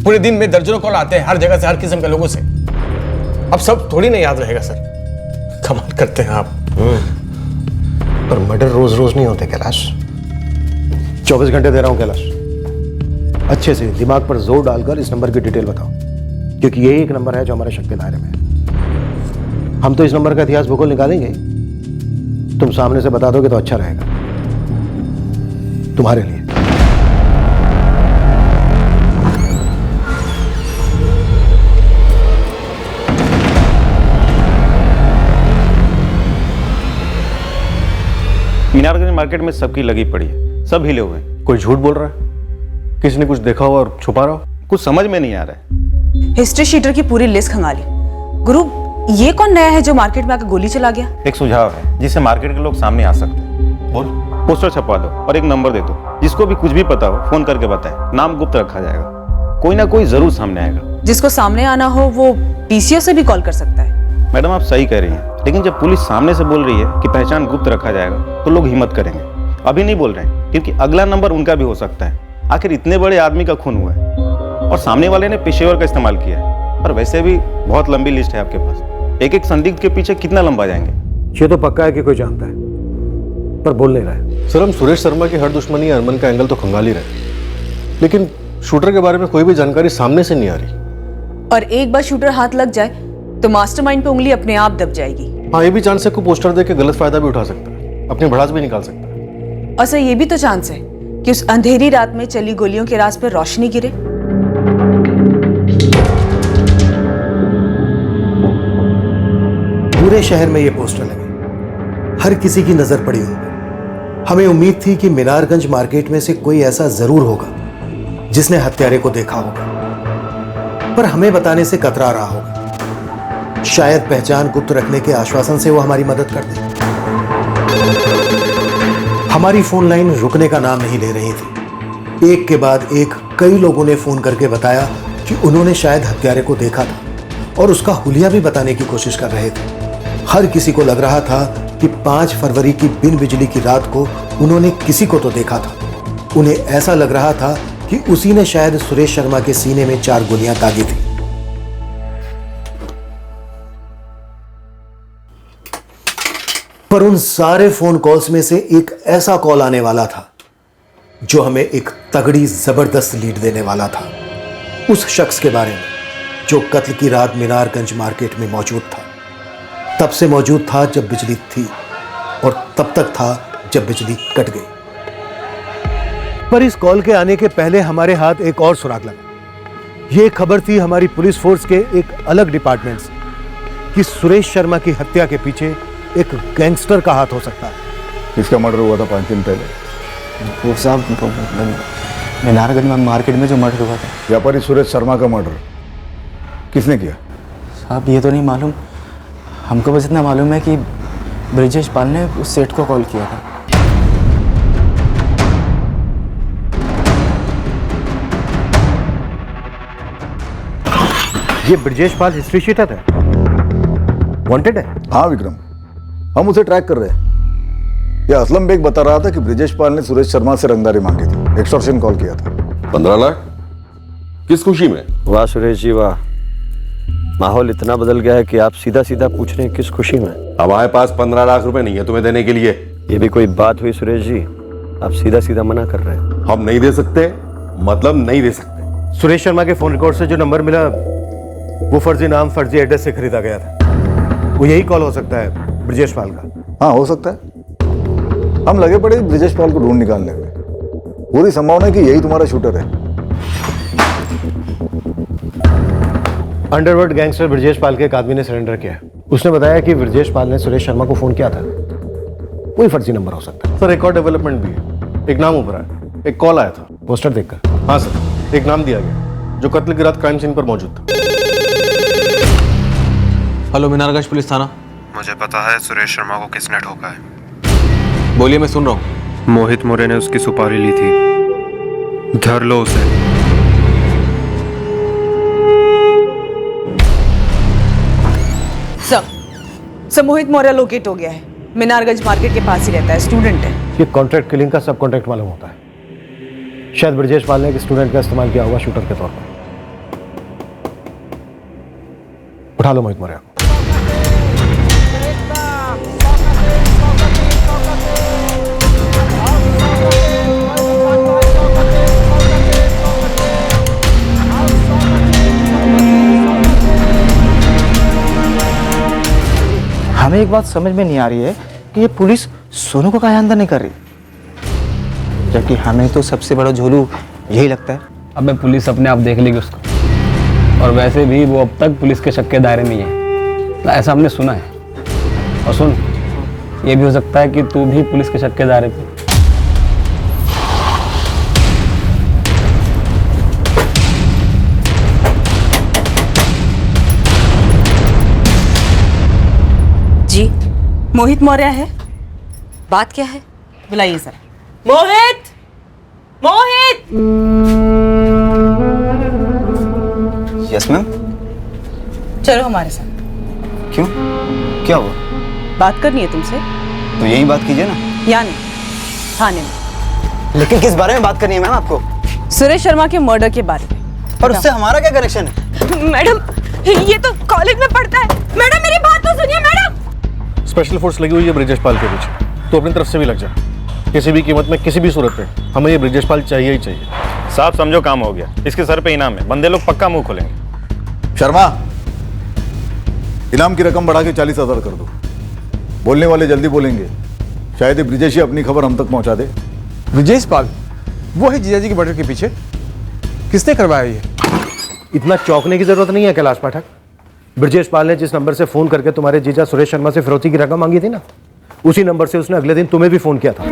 पूरे दिन में दर्जनों कॉल आते हैं हर जगह से, हर किस्म के लोगों से। अब सब थोड़ी नहीं याद रहेगा सर। कमाल करते हैं आप। पर मर्डर रोज रोज नहीं होते कैलाश। 24 घंटे दे रहा हूं कैलाश, अच्छे से दिमाग पर जोर डालकर इस नंबर की डिटेल बताओ, क्योंकि यही एक नंबर है जो हमारे शक के दायरे में है। हम तो इस नंबर का इतिहास भूगोल निकालेंगे, तुम सामने से बता दोगे तो अच्छा रहेगा तुम्हारे लिए। मीनारगंज मार्केट में सबकी लगी पड़ी है, सब हिले हुए हैं। कोई झूठ बोल रहा है? किसी ने कुछ देखा हो और छुपा रहा हो? कुछ समझ में नहीं आ रहा है। हिस्ट्री शीटर की पूरी लिस्ट खंगाली। गुरु, ये कौन नया है जो मार्केट में आकर गोली चला गया? एक सुझाव है जिससे मार्केट के लोग सामने आ सकते हैं। बोल। पोस्टर छपवा दो और एक नंबर दे दो, जिसको भी कुछ भी पता हो फोन करके बताए। नाम गुप्त रखा जाएगा, कोई ना कोई जरूर सामने आएगा। जिसको सामने आना हो वो पीसीओ से भी कॉल कर सकता है। मैडम आप सही कह रही हैं, लेकिन जब पुलिस सामने से बोल रही है कि पहचान गुप्त रखा जाएगा तो लोग हिम्मत करेंगे। अभी नहीं बोल रहे हैं क्योंकि अगला नंबर उनका भी हो सकता है। आखिर इतने बड़े आदमी का खून हुआ है और सामने वाले ने पेशेवर का इस्तेमाल किया है। और वैसे भी बहुत लंबी लिस्ट है आपके पास, एक एक संदिग्ध के पीछे कितना लंबा जाएंगे? ये तो पक्का है कि कोई जानता है, पर बोल नहीं रहा है। सर हम सुरेश शर्मा की हर दुश्मनी अरमान का एंगल तो खंगाल ही रहे, लेकिन शूटर के बारे में कोई भी जानकारी सामने से नहीं आ रही। और एक बार शूटर हाथ लग जाए तो मास्टरमाइंड पे उंगली अपने आप दब जाएगी। हाँ ये भी चांस है को पोस्टर देके गलत फायदा भी उठा सकता है, अपनी भड़ास भी निकाल सकता है। और सर ये भी तो चांस है कि उस अंधेरी रात में चली गोलियों के राज पर रोशनी गिरे। पूरे शहर में ये पोस्टर लगे, हर किसी की नजर पड़ी उन पर। हमें उम्मीद थी कि मीनारगंज मार्केट में से कोई ऐसा जरूर होगा जिसने हत्यारे को देखा होगा, पर हमें बताने से कतरा रहा होगा। शायद पहचान गुप्त रखने के आश्वासन से वो हमारी मदद कर दे। हमारी फोन लाइन रुकने का नाम नहीं ले रही थी। एक के बाद एक कई लोगों ने फोन करके बताया कि उन्होंने शायद हत्यारे को देखा था और उसका हुलिया भी बताने की कोशिश कर रहे थे। हर किसी को लग रहा था कि 5 फरवरी की बिन बिजली की रात को उन्होंने किसी को तो देखा था। उन्हें ऐसा लग रहा था कि उसी ने शायद सुरेश शर्मा के सीने में 4 गोलियां दागी थी। पर उन सारे फोन कॉल्स में से एक ऐसा कॉल आने वाला था जो हमें एक तगड़ी जबरदस्त लीड देने वाला था, उस शख्स के बारे में जो कत्ल की रात मीनारगंज मार्केट में मौजूद था। तब से मौजूद था जब बिजली थी और तब तक था जब बिजली कट गई। पर इस कॉल के आने के पहले हमारे हाथ एक और सुराग लगा। यह खबर थी हमारी पुलिस फोर्स के एक अलग डिपार्टमेंट से कि सुरेश शर्मा की हत्या के पीछे एक गैंगस्टर का हाथ हो सकता है। इसका मर्डर हुआ था 5 दिन पहले। वो साहब मीनारगंज मार्केट में जो मर्डर हुआ था, व्यापारी सुरेश शर्मा का मर्डर किसने किया? साहब ये तो नहीं मालूम। हमको बस इतना मालूम है कि ब्रिजेश पाल ने उस सेठ को कॉल किया था। ये ब्रिजेश पाल हिस्ट्री शीटर है, वांटेड है। हाँ विक्रम, हम उसे ट्रैक कर रहे हैं। यह असलम बेग बता रहा था कि ब्रिजेश पाल ने सुरेश शर्मा से रंगदारी मांगी थी, एक्सटॉर्शन कॉल किया था। 15 लाख किस खुशी में? वाह सुरेश जी वाह, माहौल इतना बदल गया है कि आप सीधा सीधा पूछ रहे हैं किस खुशी में। हमारे पास 15 लाख रुपए नहीं है तुम्हें देने के लिए। ये भी कोई बात हुई सुरेश जी? आप सीधा सीधा मना कर रहे हैं। हम नहीं दे सकते, मतलब नहीं दे सकते। सुरेश शर्मा के फोन रिकॉर्ड से जो नंबर मिला वो फर्जी नाम फर्जी एड्रेस से खरीदा गया था। वो यही कॉल हो सकता है ब्रिजेश पाल का। हाँ हो सकता है। हम लगे पड़े ब्रिजेश पाल को ढूंढ निकालने में। पूरी संभावना है कि यही तुम्हारा शूटर है। अंडरवर्ल्ड गैंगस्टर ब्रिजेश पाल के एक आदमी ने सरेंडर किया। उसने बताया कि ब्रिजेश पाल ने सुरेश शर्मा को फोन किया था। कोई फर्जी नंबर हो सकता है। सर एक और डेवलपमेंट भी है। एक नाम उभरा है, एक कॉल आया था पोस्टर देखकर। हाँ सर, एक नाम दिया गया जो कत्ल की रात क्राइम सीन पर मौजूद था। हेलो मीनारगंज पुलिस थाना। मुझे पता है सुरेश शर्मा को किसने ठोका है। बोलिए, मैं सुन रहा हूँ। मोहित मौर्य ने उसकी सुपारी ली थी, धर लो उसे। सर मोहित मौर्य लोकेट हो गया है। मीनारगंज मार्केट के पास ही रहता है, स्टूडेंट है। ये कॉन्ट्रैक्ट किलिंग का सब कॉन्ट्रैक्ट मालूम होता है। शायद ब्रिजेश पाल ने एक स्टूडेंट का इस्तेमाल किया होगा शूटर के तौर पर। उठा लो मोहित मौर्य। हमें एक बात समझ में नहीं आ रही है कि ये पुलिस सोनू को काहे अंदर नहीं कर रही, जबकि हमें तो सबसे बड़ा झोलू यही लगता है। अबे पुलिस अपने आप देख लेगी उसको, और वैसे भी वो अब तक पुलिस के शक के दायरे में ही है, तो ऐसा हमने सुना है। और सुन, ये भी हो सकता है कि तू भी पुलिस के शक के दायरे पे। जी, मोहित मौर्य है। बात क्या है? बुलाइए sir. Mohit, Mohit. Yes ma'am. चलो हमारे साथ। क्यों, क्या हुआ? बात करनी है तुमसे। तो यही बात कीजिए ना। या नहीं, थाने में। लेकिन किस बारे में बात करनी है मैम आपको? सुरेश शर्मा के मर्डर के बारे में। और उससे हमारा क्या कनेक्शन है? मैडम, ये तो कॉलेज में पढ़ता है। मैडम मेरी बात तो सुनिए मैडम। स्पेशल फोर्स लगी हुई है ब्रिजेश पाल के पीछे, तो अपनी तरफ से भी लग जा। किसी भी कीमत में, किसी भी सूरत में हमें ये ब्रिजेश पाल चाहिए ही चाहिए। साहब समझो काम हो गया, इसके सर पे इनाम है, बंदे लोग पक्का मुंह खोलेंगे। शर्मा, इनाम की रकम बढ़ा के 40,000 कर दो। बोलने वाले जल्दी बोलेंगे, शायद ये ब्रिजेश ही अपनी खबर हम तक पहुंचा दे। ब्रिजेश पाल वो है जीजाजी के मर्डर के पीछे? किसने करवाया ये? इतना चौंकने की जरूरत नहीं है कैलाश पाठक। ब्रिजेश पाल ने जिस नंबर से फोन करके तुम्हारे जीजा सुरेश शर्मा से फिरौती की रकम मांगी थी ना, उसी नंबर से उसने अगले दिन तुम्हें भी फोन किया था।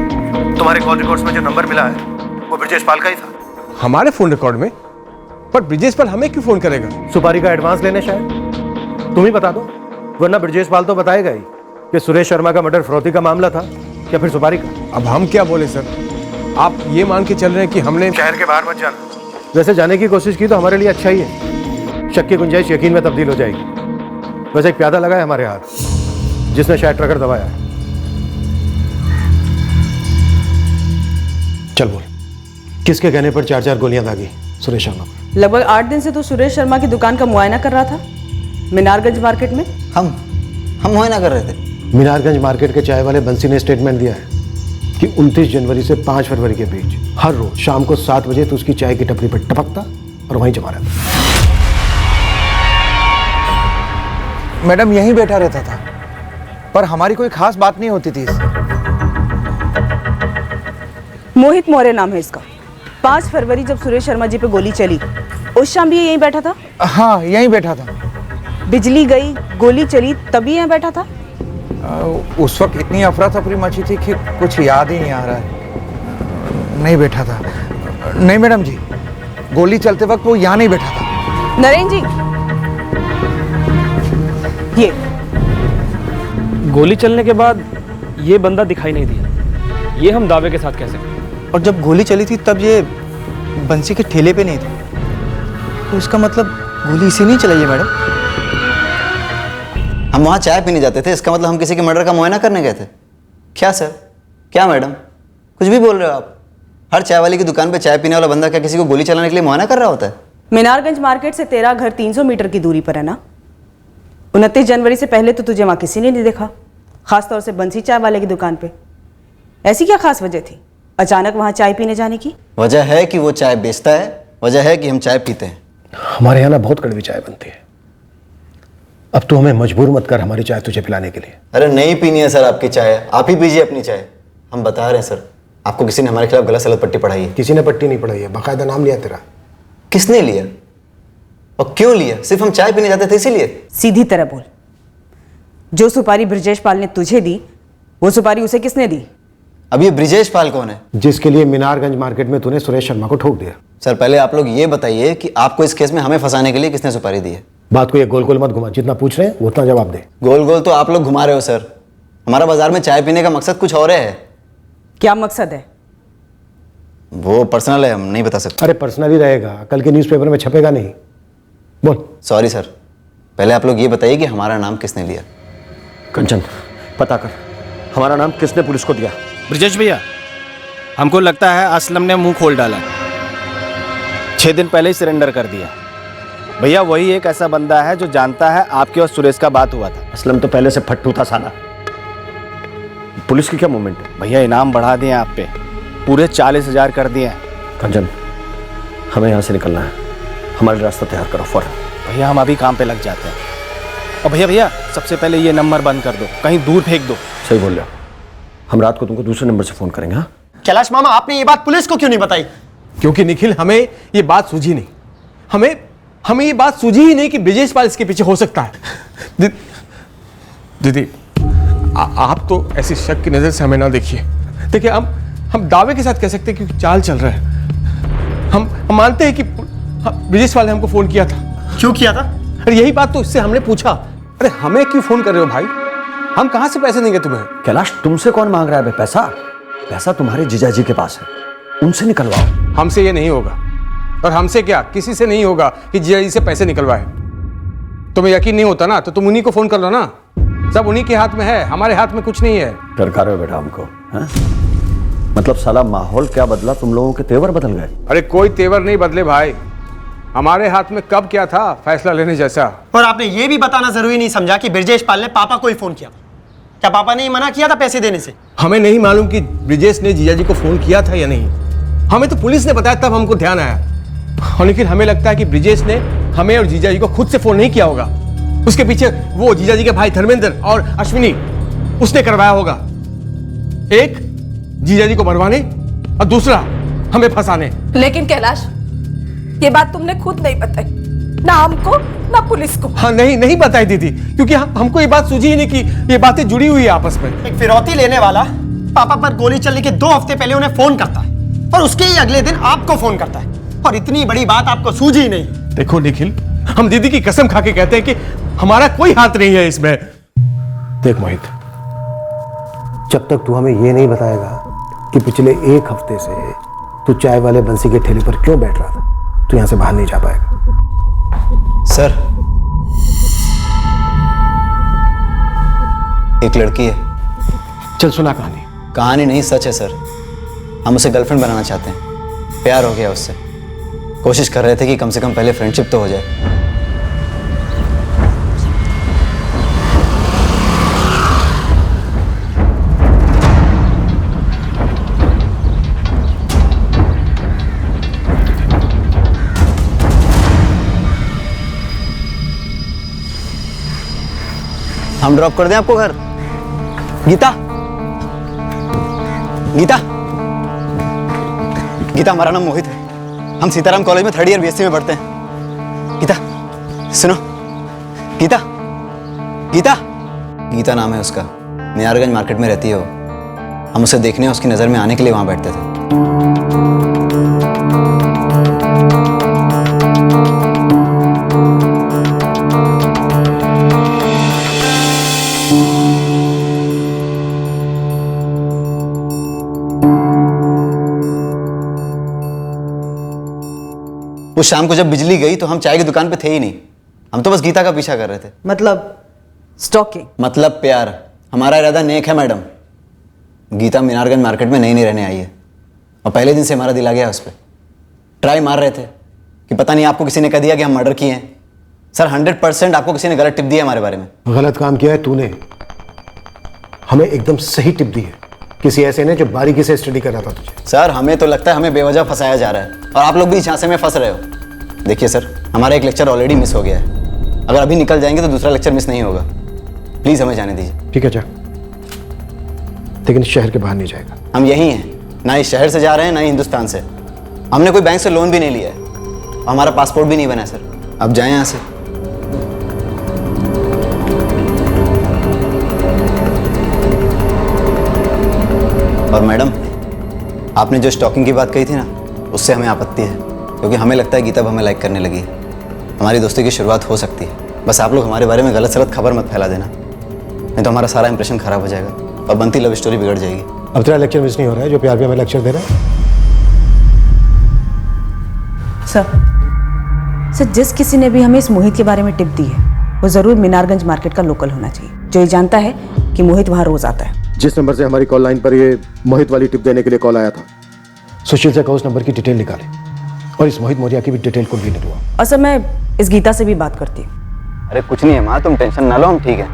तुम्हारे कॉल रिकॉर्ड्स में जो नंबर मिला है वो ब्रिजेश पाल का ही था। हमारे फोन रिकॉर्ड में? पर ब्रिजेश पाल हमें क्यों फोन करेगा? सुपारी का एडवांस लेने शायद। तुम ही बता दो, वरना ब्रिजेश पाल तो बताएगा ही कि सुरेश शर्मा का मर्डर फिरौती का मामला था या फिर सुपारी का? अब हम क्या बोले सर, आप ये मान के चल रहे हैं कि हमने शहर के बाहर मत जाना। वैसे जाने की कोशिश की तो हमारे लिए अच्छा ही है, शक की गुंजाइश यकीन में तब्दील हो जाएगी। वैसे एक प्यादा लगा है हमारे हाथ, जिसने शायद ट्रकर दबाया है। चल बोल, किसके कहने पर 4-4 गोलियां दागी सुरेश शर्मा को? लगभग 8 दिन से तो सुरेश शर्मा की दुकान का मुआयना कर रहा था मीनारगंज मार्केट में। हम मुआयना कर रहे थे। मीनारगंज मार्केट के चाय वाले बंसी ने स्टेटमेंट दिया है कि 29 जनवरी से 5 फरवरी के बीच हर रोज शाम को 7 बजे तो उसकी चाय की टपरी पर टपकता और वहीं जमा रहता। मैडम यहीं बैठा रहता था, पर हमारी कोई खास बात नहीं होती थी इससे। मोहित मौर्य नाम है इसका। 5 फरवरी जब सुरेश शर्मा जी पे गोली चली, उस शाम भी ये यहीं बैठा था? हाँ, यहीं बैठा था। बिजली गई, गोली चली, तभी यहाँ बैठा था? उस वक्त इतनी अफरा तफरी मची थी कि कुछ याद ही नहीं आ रहा है। नहीं बैठा था। नहीं मैडम जी, गोली चलते वक्त वो यहाँ नहीं बैठा था। नरेंद्र जी, ये गोली चलने के बाद ये बंदा दिखाई नहीं दिया, ये हम दावे के साथ कह सकते हैं। और जब गोली चली थी तब ये बंसी के ठेले पे नहीं थे, तो इसका मतलब गोली इसी नहीं चलाई है मैडम। हम वहाँ चाय पीने जाते थे, इसका मतलब हम किसी के मर्डर का मुआयना करने गए थे क्या सर? क्या मैडम, कुछ भी बोल रहे हो आप? हर चाय वाली की दुकान पे चाय पीने वाला बंदा क्या किसी को गोली चलाने के लिए मुआयना कर रहा होता है? मीनारगंज मार्केट से तेरा घर 300 मीटर की दूरी पर है ना? 29 जनवरी से पहले तो तुझे वहाँ किसी ने नहीं देखा, खासतौर से बंसी चाय वाले की दुकान पे। ऐसी क्या खास वजह थी अचानक वहाँ चाय पीने जाने की? वजह है कि वो चाय बेचता है, वजह है कि हम चाय पीते हैं। हमारे यहाँ ना बहुत कड़वी चाय बनती है, अब तो हमें मजबूर मत कर हमारी चाय तुझे पिलाने के लिए। अरे नहीं पीनी है सर आपकी चाय, आप ही पीजिए अपनी चाय। हम बता रहे हैं सर, आपको किसी ने हमारे खिलाफ गलत सलत पट्टी पढ़ाई है। किसी ने पट्टी नहीं पढ़ाई है, बाकायदा नाम लिया तेरा। किसने लिया और क्यों लिया? सिर्फ हम चाय पीने जाते थे इसीलिए? सीधी तरह बोल, जो सुपारी ब्रजेश पाल ने तुझे दी, वो सुपारी उसे किसने दी? अब ये ब्रिजेश पाल कौन है? जिसके लिए मीनारगंज मार्केट में तूने सुरेश शर्मा को ठोक दिया। सर पहले आप लोग ये बताइए कि आपको इस केस में हमें फंसाने के लिए किसने सुपारी दी है? बात को ये गोल गोल मत घुमा, जितना पूछ रहे हैं उतना जवाब दे। गोल गोल तो आप लोग घुमा रहे हो सर। हमारा बाजार में चाय पीने का मकसद कुछ और है। क्या मकसद है? वो पर्सनल है, हम नहीं बता सकते। अरे पर्सनल ही रहेगा, कल के न्यूज़पेपर में छपेगा नहीं। बोल। सॉरी सर, पहले आप लोग ये बताइए कि हमारा नाम किसने लिया? कंचन, पता कर हमारा नाम किसने पुलिस को दिया। ब्रजेश भैया, हमको लगता है असलम ने मुंह खोल डाला। 6 दिन पहले ही सरेंडर कर दिया। भैया वही एक ऐसा बंदा है जो जानता है आपके और सुरेश का बात हुआ था। असलम तो पहले से फट्टू था साला। पुलिस की क्या मूवमेंट है? भैया इनाम बढ़ा दिए आप पे, पूरे 40,000 कर दिए। कंचन, हमें यहाँ से निकलना है, हमारा रास्ता तैयार करो फौरन। भैया हम अभी काम पे लग जाते हैं। और भैया सबसे पहले ये नंबर बंद कर दो, कहीं दूर फेंक दो। सही बोल रहे हो, हम रात को तुमको दूसरे नंबर से फोन करेंगे। हाँ कैलाश मामा, आपने ये बात पुलिस को क्यों नहीं बताई? क्योंकि निखिल हमें ये बात सूझी नहीं। हमें ये बात सूझी ही नहीं कि ब्रजेश पाल इसके पीछे हो सकता है। दीदी आप तो ऐसी शक की नजर से हमें ना देखिए। देखिए हम दावे के साथ कह सकते हैं कि चाल चल रहा है। हम मानते हैं कि ब्रजेश पाल ने हमको फोन किया था। क्यों किया था? अरे यही बात तो इससे हमने पूछा। अरे हमें क्यों फोन कर रहे हो भाई? हम कहां से पैसे देंगे तुम्हें? कैलाश तुमसे कौन मांग रहा है पैसा? पैसा तुम्हारे जीजाजी के पास है, उनसे निकलवाओ। हमसे ये नहीं होगा, और हमसे क्या किसी से नहीं होगा कि जीजाजी से पैसे निकलवाए। तुम्हें यकीन नहीं होता ना तो तुम उन्हीं को फोन कर लो ना, सब उन्हीं के हाथ में है, हमारे हाथ में कुछ नहीं है। डरका रहे हो बेटा हमको? मतलब साला माहौल क्या बदला, तुम लोगों के तेवर बदल गए? अरे कोई तेवर नहीं बदले भाई, हमारे हाथ में कब क्या था फैसला लेने जैसा। और आपने ये भी बताना जरूरी नहीं समझा कि ब्रजेश पाल ने पापा को ही फोन किया। क्या पापा ने मना किया था पैसे देने से? हमें नहीं मालूम कि ब्रजेश ने जीजाजी को फोन किया था या नहीं, हमें तो पुलिस ने बताया तब हमको ध्यान आया। और लेकिन हमें लगता है कि ब्रजेश ने हमें और जीजाजी को खुद से फोन नहीं किया होगा, उसके पीछे वो जीजाजी के भाई धर्मेंद्र और अश्विनी, उसने करवाया होगा। एक जीजाजी को मरवाने और दूसरा हमें फंसाने। लेकिन कैलाश ये बात तुमने खुद नहीं बताई, ना हमको ना पुलिस को। हाँ नहीं बताई दीदी, क्योंकि हमको ये बात सूझी ही नहीं कि ये बातें जुड़ी हुई है आपस में। एक फिरौती लेने वाला पापा पर गोली चलने के 2 हफ्ते पहले उन्हें फोन करता है और उसके ही अगले दिन आपको फोन करता है, और इतनी बड़ी बात आपको सूझी ही नहीं। देखो निखिल, हम दीदी की कसम खा के कहते हैं कि हमारा कोई हाथ नहीं है इसमें। देख मोहित, जब तक तू हमें ये नहीं बताएगा कि पिछले एक हफ्ते से तू चाय वाले बंसी के ठेले पर क्यों बैठ रहा था, तू यहां से बाहर नहीं जा पाएगा। सर, एक लड़की है। चल सुना कहानी। कहानी नहीं, सच है सर। हम उसे गर्लफ्रेंड बनाना चाहते हैं। प्यार हो गया उससे। कोशिश कर रहे थे कि कम से कम पहले फ्रेंडशिप तो हो जाए। हम ड्रॉप कर दें आपको घर? गीता, गीता, गीता, हमारा नाम मोहित है। हम सीताराम कॉलेज में 3rd ईयर बीएससी में पढ़ते हैं। गीता, सुनो। गीता, गीता, गीता नाम है उसका। मिनारगंज मार्केट में रहती है वो। हम उसे देखने उसकी नज़र में आने के लिए वहां बैठते थे। उस शाम को जब बिजली गई तो हम चाय की दुकान पे थे ही नहीं। हम तो बस गीता का पीछा कर रहे थे। मतलब स्टॉकिंग? मतलब प्यार। हमारा इरादा नेक है मैडम। गीता मीनारगंज मार्केट में नई नई रहने आई है और पहले दिन से हमारा दिल आ गया उस पर। ट्राई मार रहे थे कि पता नहीं आपको किसी ने कह दिया कि हम मर्डर किए हैं। सर 100% आपको किसी ने गलत टिप दी है हमारे बारे में। गलत काम किया है तूने। हमें एकदम सही टिप दी है किसी ऐसे ने जो बारीकी से स्टडी कर रहा था तुझे। सर हमें तो लगता है हमें बेवजह फंसाया जा रहा है और आप लोग भी झांसे में फंस रहे हो। देखिए सर, हमारा एक लेक्चर ऑलरेडी मिस हो गया है। अगर अभी निकल जाएंगे तो दूसरा लेक्चर मिस नहीं होगा। प्लीज हमें जाने दीजिए। ठीक है जा, लेकिन शहर के बाहर नहीं जाएगा। हम यही हैं, ना इस शहर से जा रहे हैं ना ही हिंदुस्तान से। हमने कोई बैंक से लोन भी नहीं लिया है। हमारा पासपोर्ट भी नहीं बना है सर। अब जाएं यहाँ से। और मैडम, आपने जो स्टॉकिंग की बात कही थी ना, उससे हमें आपत्ति है क्योंकि हमें लगता है गीता अब हमें लाइक करने लगी है। हमारी दोस्ती की शुरुआत हो सकती है। बस आप लोग हमारे बारे में गलत सलत खबर मत फैला देना, नहीं तो हमारा सारा इंप्रेशन खराब हो जाएगा और बनती लव स्टोरी बिगड़ जाएगी। अब तेरा लेक्चर मिस नहीं हो रहा है जो प्यार पे हमें लेक्चर दे रहा है। सर, जिस किसी ने भी हमें इस मोहित के बारे में टिप दी है वो जरूर मीनारगंज मार्केट का लोकल होना चाहिए, जो ये जानता है कि मोहित वहाँ रोज आता है। जिस नंबर से हमारी कॉल लाइन पर ये मोहित वाली टिप देने के लिए कॉल आया था, सुशील से कहो उस नंबर की डिटेल निकाले और इस मोहित मौर्या की भी डिटेल को भी निकलवाओ। और सर, मैं इस गीता से भी बात करती हूँ। अरे कुछ नहीं है माँ, तुम टेंशन ना लो, हम ठीक है।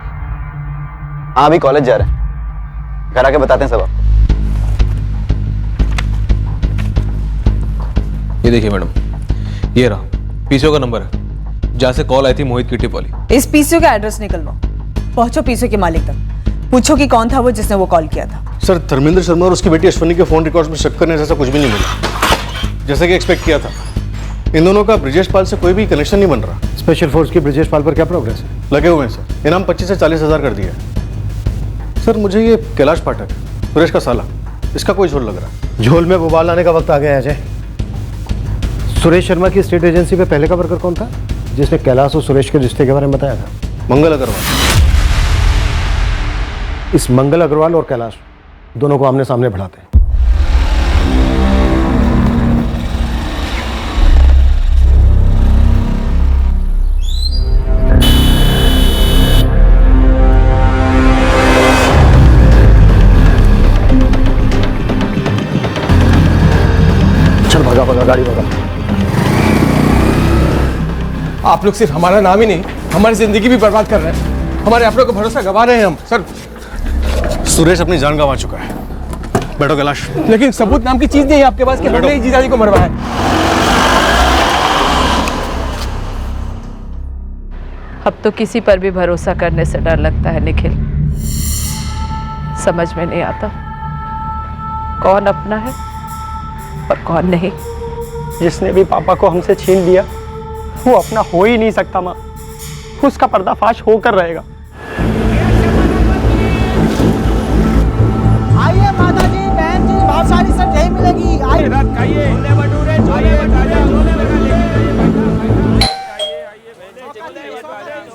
हाँ अभी कॉलेज जा रहे हैं, घर आके बताते हैं सब आपको। ये देखिए मैडम, ये रहा पीसीओ का नंबर है जहाँ से कॉल आई थी मोहित की टिप वाली। इस पीसीओ का एड्रेस निकलवाओ, पहुंचो पीसीओ के मालिक तक, पूछो कि कौन था वो जिसने वो कॉल किया था। सर, धर्मेंद्र शर्मा और उसकी बेटी अश्वनी के फोन रिकॉर्ड्स में शक करने जैसा कुछ भी नहीं मिला, जैसे कि एक्सपेक्ट किया था। इन दोनों का ब्रिजेश पाल से कोई भी कनेक्शन नहीं बन रहा। स्पेशल फोर्स की ब्रिजेश पाल पर क्या प्रोग्रेस है? लगे हुए हैं सर, इनाम 25 से 40 हज़ार कर दिया है। सर मुझे ये कैलाश पाठक, सुरेश का साला, इसका कोई झोल लग रहा है। झोल में बुबाल लाने का वक्त आ गया है अजय। सुरेश शर्मा की स्टेट एजेंसी पे पहले का वर्कर कौन था जिसने कैलाश और सुरेश के रिश्ते के बारे में बताया था? मंगल अग्रवाल। इस मंगल अग्रवाल और कैलाश दोनों को आमने सामने बढ़ाते हैं। चल भगा भगा, गाड़ी भगा। आप लोग सिर्फ हमारा नाम ही नहीं, हमारी जिंदगी भी बर्बाद कर रहे हैं। हमारे आप लोग का भरोसा गवा रहे हैं हम। सर, सुरेश अपनी जान गंवा चुका है। बैठो कैलाश। लेकिन सबूत नाम की चीज नहीं है आपके पास कि हमने ही जीजाजी को मरवाया है। अब तो किसी पर भी भरोसा करने से डर लगता है निखिल। समझ में नहीं आता कौन अपना है और कौन नहीं। जिसने भी पापा को हमसे छीन लिया वो अपना हो ही नहीं सकता माँ। उसका पर्दाफाश होकर रहेगा। आइए माता जी, बहन जी, बहुत सारी सब्जी मिलेगी। आइए।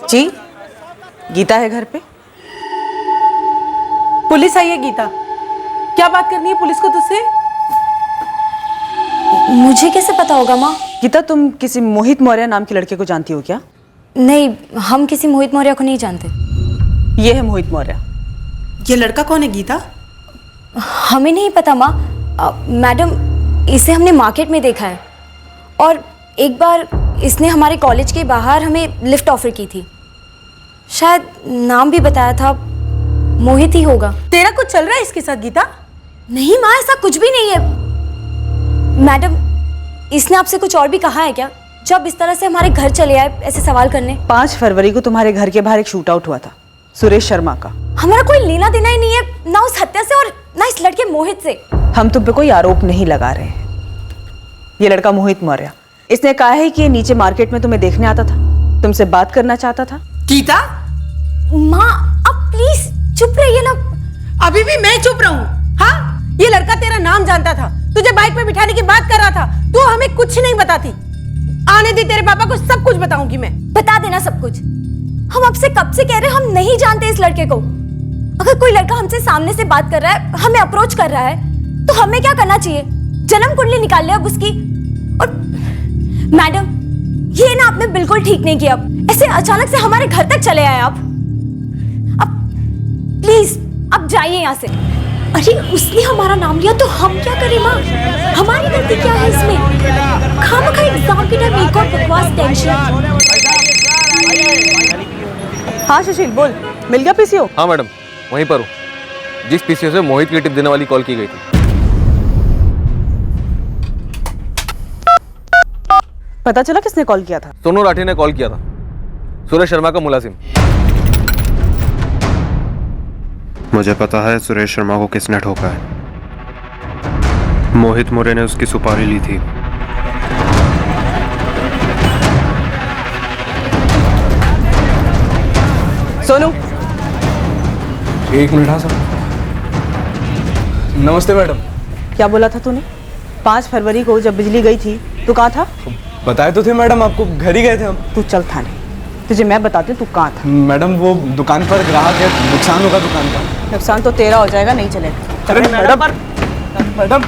जी, गीता है घर पे? पुलिस आई है गीता, क्या बात करनी है पुलिस को तुझसे? मुझे कैसे पता होगा माँ? गीता, तुम किसी मोहित मौर्य नाम के लड़के को जानती हो क्या? नहीं, हम किसी मोहित मौर्य को नहीं जानते। ये है मोहित मौर्य। ये लड़का कौन है गीता? हमें नहीं पता माँ। मैडम, इसे हमने मार्केट में देखा है और एक बार इसने हमारे कॉलेज के बाहर हमें लिफ्ट ऑफर की थी। शायद नाम भी बताया था, मोहित ही होगा। तेरा कुछ चल रहा है इसके साथ गीता? नहीं माँ, ऐसा कुछ भी नहीं है। मैडम, इसने आपसे कुछ और भी कहा है क्या, जब इस तरह से हमारे घर चले आए ऐसे सवाल करने? 5 फरवरी को तुम्हारे घर के बाहर एक शूट आउट हुआ था सुरेश शर्मा का। हमारा कोई लेना देना ही नहीं है, ना उस हत्या से और ना इस लड़के मोहित से। हम तुम पे कोई आरोप नहीं लगा रहे हैं। ये लड़का मोहित मौर्य, इसने कहा है कि ये नीचे मार्केट में तुम्हें देखने आता था, तुमसे बात करना चाहता था। गीता, माँ अब प्लीज चुप रहिए ना। अभी भी मैं चुप रहूं? हाँ, ये लड़का तेरा नाम जानता था, तुझे बाइक पे बिठाने की बात कर रहा था, तू हमें कुछ नहीं बताती। आने दे, तेरे पापा को सब कुछ बताऊंगी मैं। बता देना सब कुछ। हम आपसे कब से कह रहे हैं हम नहीं जानते इस लड़के को। अगर कोई लड़का हमसे सामने से बात कर रहा है, हमें अप्रोच कर रहा है, तो हमें क्या करना चाहिए? जन्म कुंडली निकाल ले अब उसकी। और मैडम, ये ना आपने बिल्कुल ठीक नहीं किया। ऐसे अचानक से हमारे घर तक चले आए आप। अब प्लीज अब जाइए यहाँ से। अरे उसने हमारा नाम लिया तो हम क्या करें माँ? हमारी गलती क्या है इसमें? खामखा एग्जाम के टाइम एक और बकवास टेंशन। हाँ सुशील, बोल, मिल गया पीसीओ? हाँ मैडम, वहीं पर हूँ जिस पीसीओ से मोहित की टिप देने वाली कॉल की गई थी। पता चला किसने कॉल किया था? सोनू राठी ने कॉल किया था, सुरेश शर्मा का मुलाजिम। मुझे पता है सुरेश शर्मा को किसने ठोका है। मोहित मौर्य ने उसकी सुपारी ली थी। सोनू, एक मिनट। हाँ सर। नमस्ते मैडम। क्या बोला था तूने? 5 फरवरी को जब बिजली गई थी तो कहाँ था? बताए तो थे मैडम आपको, घर ही गए थे हम। तू चल थाने, तुझे मैं बताती हूँ तू कहाँ था। मैडम वो दुकान पर ग्राहक है, नुकसान होगा दुकान का। नुकसान तो तेरा हो जाएगा, नहीं चलेगा। अरे मैडम, मैडम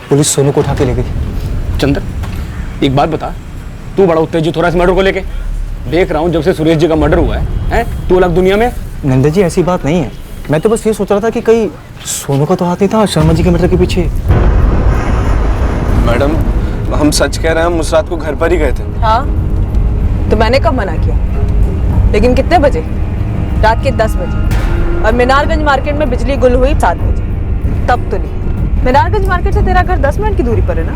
पुलिस सोनू को उठा के ले गई। चंदन, एक बात बता, तू बड़ा उत्तेजित हो रहा है इस मर्डर को लेके? देख रहा हूँ जब से सुरेश जी का मर्डर हुआ है तू अलग दुनिया में। नंदा जी, ऐसी बात नहीं है। मैं तो बस ये सोच रहा था कि कहीं सोनू का तो हाथ नहीं था शर्मा जी के मर्डर के पीछे। मैडम, हम सच कह रहे हैं, हम उस रात को घर पर ही गए थे। हाँ, तो मैंने कब मना किया? लेकिन कितने बजे? रात के 10 बजे। और मीनारगंज मार्केट में बिजली गुल हुई 7 बजे। तब तो नहीं। मीनारगंज मार्केट से तेरा घर 10 मिनट की दूरी पर है ना?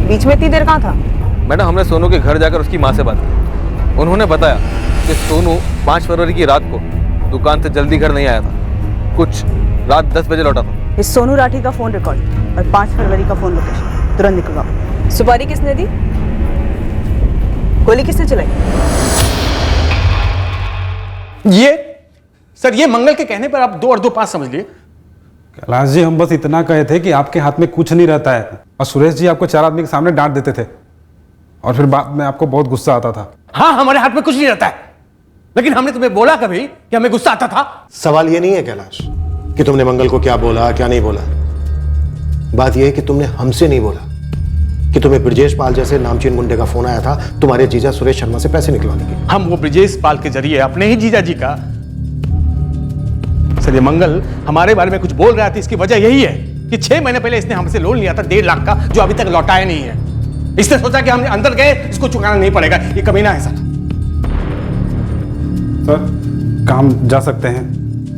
बीच में इतनी देर कहाँ था? मैडम, हमने सोनू के घर जाकर उसकी माँ से बात की। उन्होंने बताया कि सोनू 5 फरवरी की रात को दुकान से जल्दी घर नहीं आया था, कुछ रात 10 बजे लौटा था। इस सोनू राठी का फोन रिकॉर्ड और 5 फरवरी का फोन लोकेशन तुरंत निकलवाओ। सुपारी किसने दी? गोली किसने चलाई? ये सर, ये मंगल के कहने पर आप 2 और 2 5 समझ लिए। कैलाश जी, हम बस इतना कहे थे कि आपके हाथ में कुछ नहीं रहता है, और सुरेश जी आपको 4 आदमी के सामने डांट देते थे और फिर बाद में आपको बहुत गुस्सा आता था। हाँ, हमारे हाथ में कुछ नहीं रहता है, लेकिन हमने तुम्हें बोला कभी कि हमें गुस्सा आता था? सवाल ये नहीं है कैलाश कि तुमने मंगल को क्या बोला क्या नहीं बोला। बात यह है कि तुमने हमसे नहीं बोला कि तुम्हें ब्रजेश पाल जैसे नामचीन गुंडे का फोन आया था तुम्हारे जीजा सुरेश शर्मा से पैसे निकलवाने के। हम वो ब्रजेश पाल के जरिए अपने ही जीजा जी का। सर, ये मंगल हमारे बारे में कुछ बोल रहा था, इसकी वजह यही है कि 6 महीने पहले इसने हमसे लोन लिया था 1.5 लाख का, जो अभी तक लौटाया नहीं है। इसने सोचा कि हम अंदर गए, इसको चुकाना नहीं पड़ेगा। ये कमीना है सर। सर, काम जा सकते हैं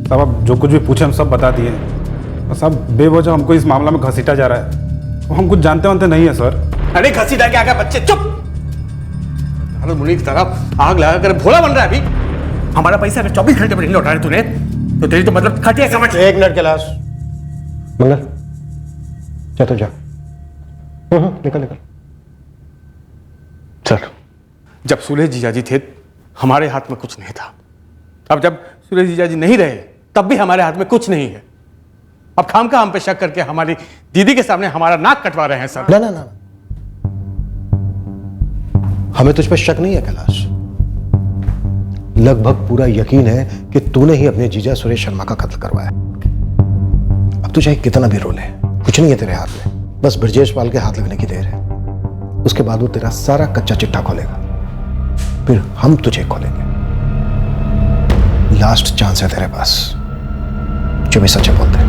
साहब, आप जो कुछ भी पूछे हम सब बता दिए। और साहब, बेवजह हमको इस मामला में घसीटा जा रहा है, हम कुछ जानते वानते नहीं है सर। अरे घसीटा के आगे बच्चे चुप। मुनीर की तरफ आग लगा कर भोला बन रहा है अभी। हमारा पैसा अगर 24 घंटे में नहीं लौटा रहे तूने, तो तेरी तो मतलब खटिया समझ। 1 मिनट कैलाश। मंगल, जा तो जा। निकल निकल। सर, जब सुरेश जीजा जी थे हमारे हाथ में कुछ नहीं था। अब जब सुरेश जीजा जी नहीं रहे तब भी हमारे हाथ में कुछ नहीं है। अब खामखा हम पे शक करके हमारी दीदी के सामने हमारा नाक कटवा रहे हैं सर। ना ना ना, हमें तुझ पर शक नहीं है कैलाश, लगभग पूरा यकीन है कि तूने ही अपने जीजा सुरेश शर्मा का कत्ल करवाया। अब तू चाहे कितना भी रो ले, कुछ नहीं है तेरे हाथ में, बस ब्रजेश पाल के हाथ लगने की देर है। उसके बाद वो तेरा सारा कच्चा चिट्ठा खोलेगा, फिर हम तुझे खोलेंगे। लास्ट चांस है तेरे पास, जो भी सच है बोलते हैं।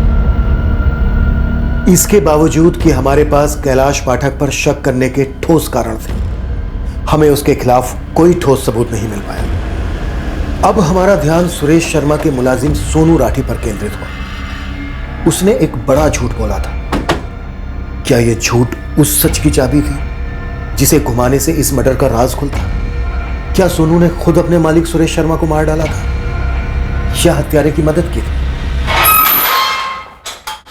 इसके बावजूद कि हमारे पास कैलाश पाठक पर शक करने के ठोस कारण थे, हमें उसके खिलाफ कोई ठोस सबूत नहीं मिल पाया। अब हमारा ध्यान सुरेश शर्मा के मुलाजिम सोनू राठी पर केंद्रित हुआ। उसने एक बड़ा झूठ बोला था। क्या यह झूठ उस सच की चाबी थी जिसे घुमाने से इस मर्डर का राज खुलता? क्या सोनू ने खुद अपने मालिक सुरेश शर्मा को मार डाला था या हत्यारे की मदद की थी?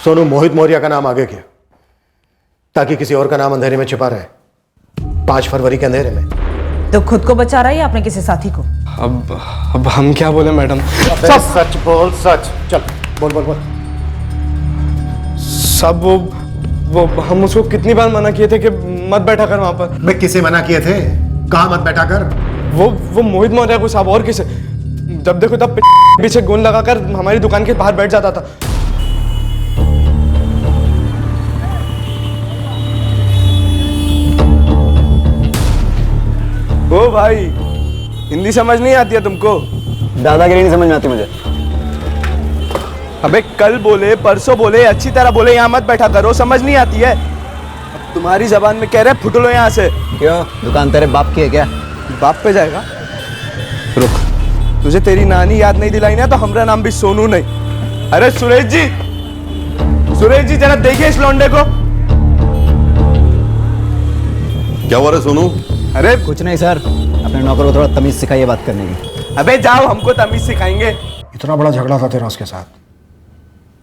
सोनू मोहित मौर्य का नाम आगे किया ताकि किसी और का नाम अंधेरे में छिपा रहे, 5 फरवरी के अंधेरे में। तो खुद को बचा रहा है या अपने किसी साथी को? अब हम क्या बोले मैडम? सब सच बोल, सच। चल बोल बोल बोल। सब वो हम उसको कितनी बार मना किए थे कि मत बैठा कर वहां पर। मैं किसे मना किए थे? कहाँ मत बैठा कर? वो मोहित मौर्य को साहब, और किसे? जब देखो तब पीछे गोंद लगाकर हमारी दुकान के बाहर बैठ जाता था। ओ भाई, हिंदी समझ नहीं आती है तुमको? दादागिरी नहीं समझ में आती मुझे। अबे कल बोले, परसों बोले, अच्छी तरह बोले, यहाँ मत बैठा करो, समझ नहीं आती है? अब तुम्हारी जबान में कह रहे फुट लो यहाँ से। क्यों, दुकान तेरे बाप की है क्या? बाप पे जाएगा? रुक, तुझे तेरी नानी याद नहीं दिलाई ना तो हमारा नाम भी सोनू नहीं। अरे सुरेश जी जरा देखिए इस लौंडे को। क्या हुआ रे सोनू? अरे कुछ नहीं सर, अपने नौकर को थोड़ा तमीज सिखाइए बात करने की। अबे जाओ, हमको तमीज सिखाएंगे। इतना बड़ा झगड़ा था तेरा उसके साथ,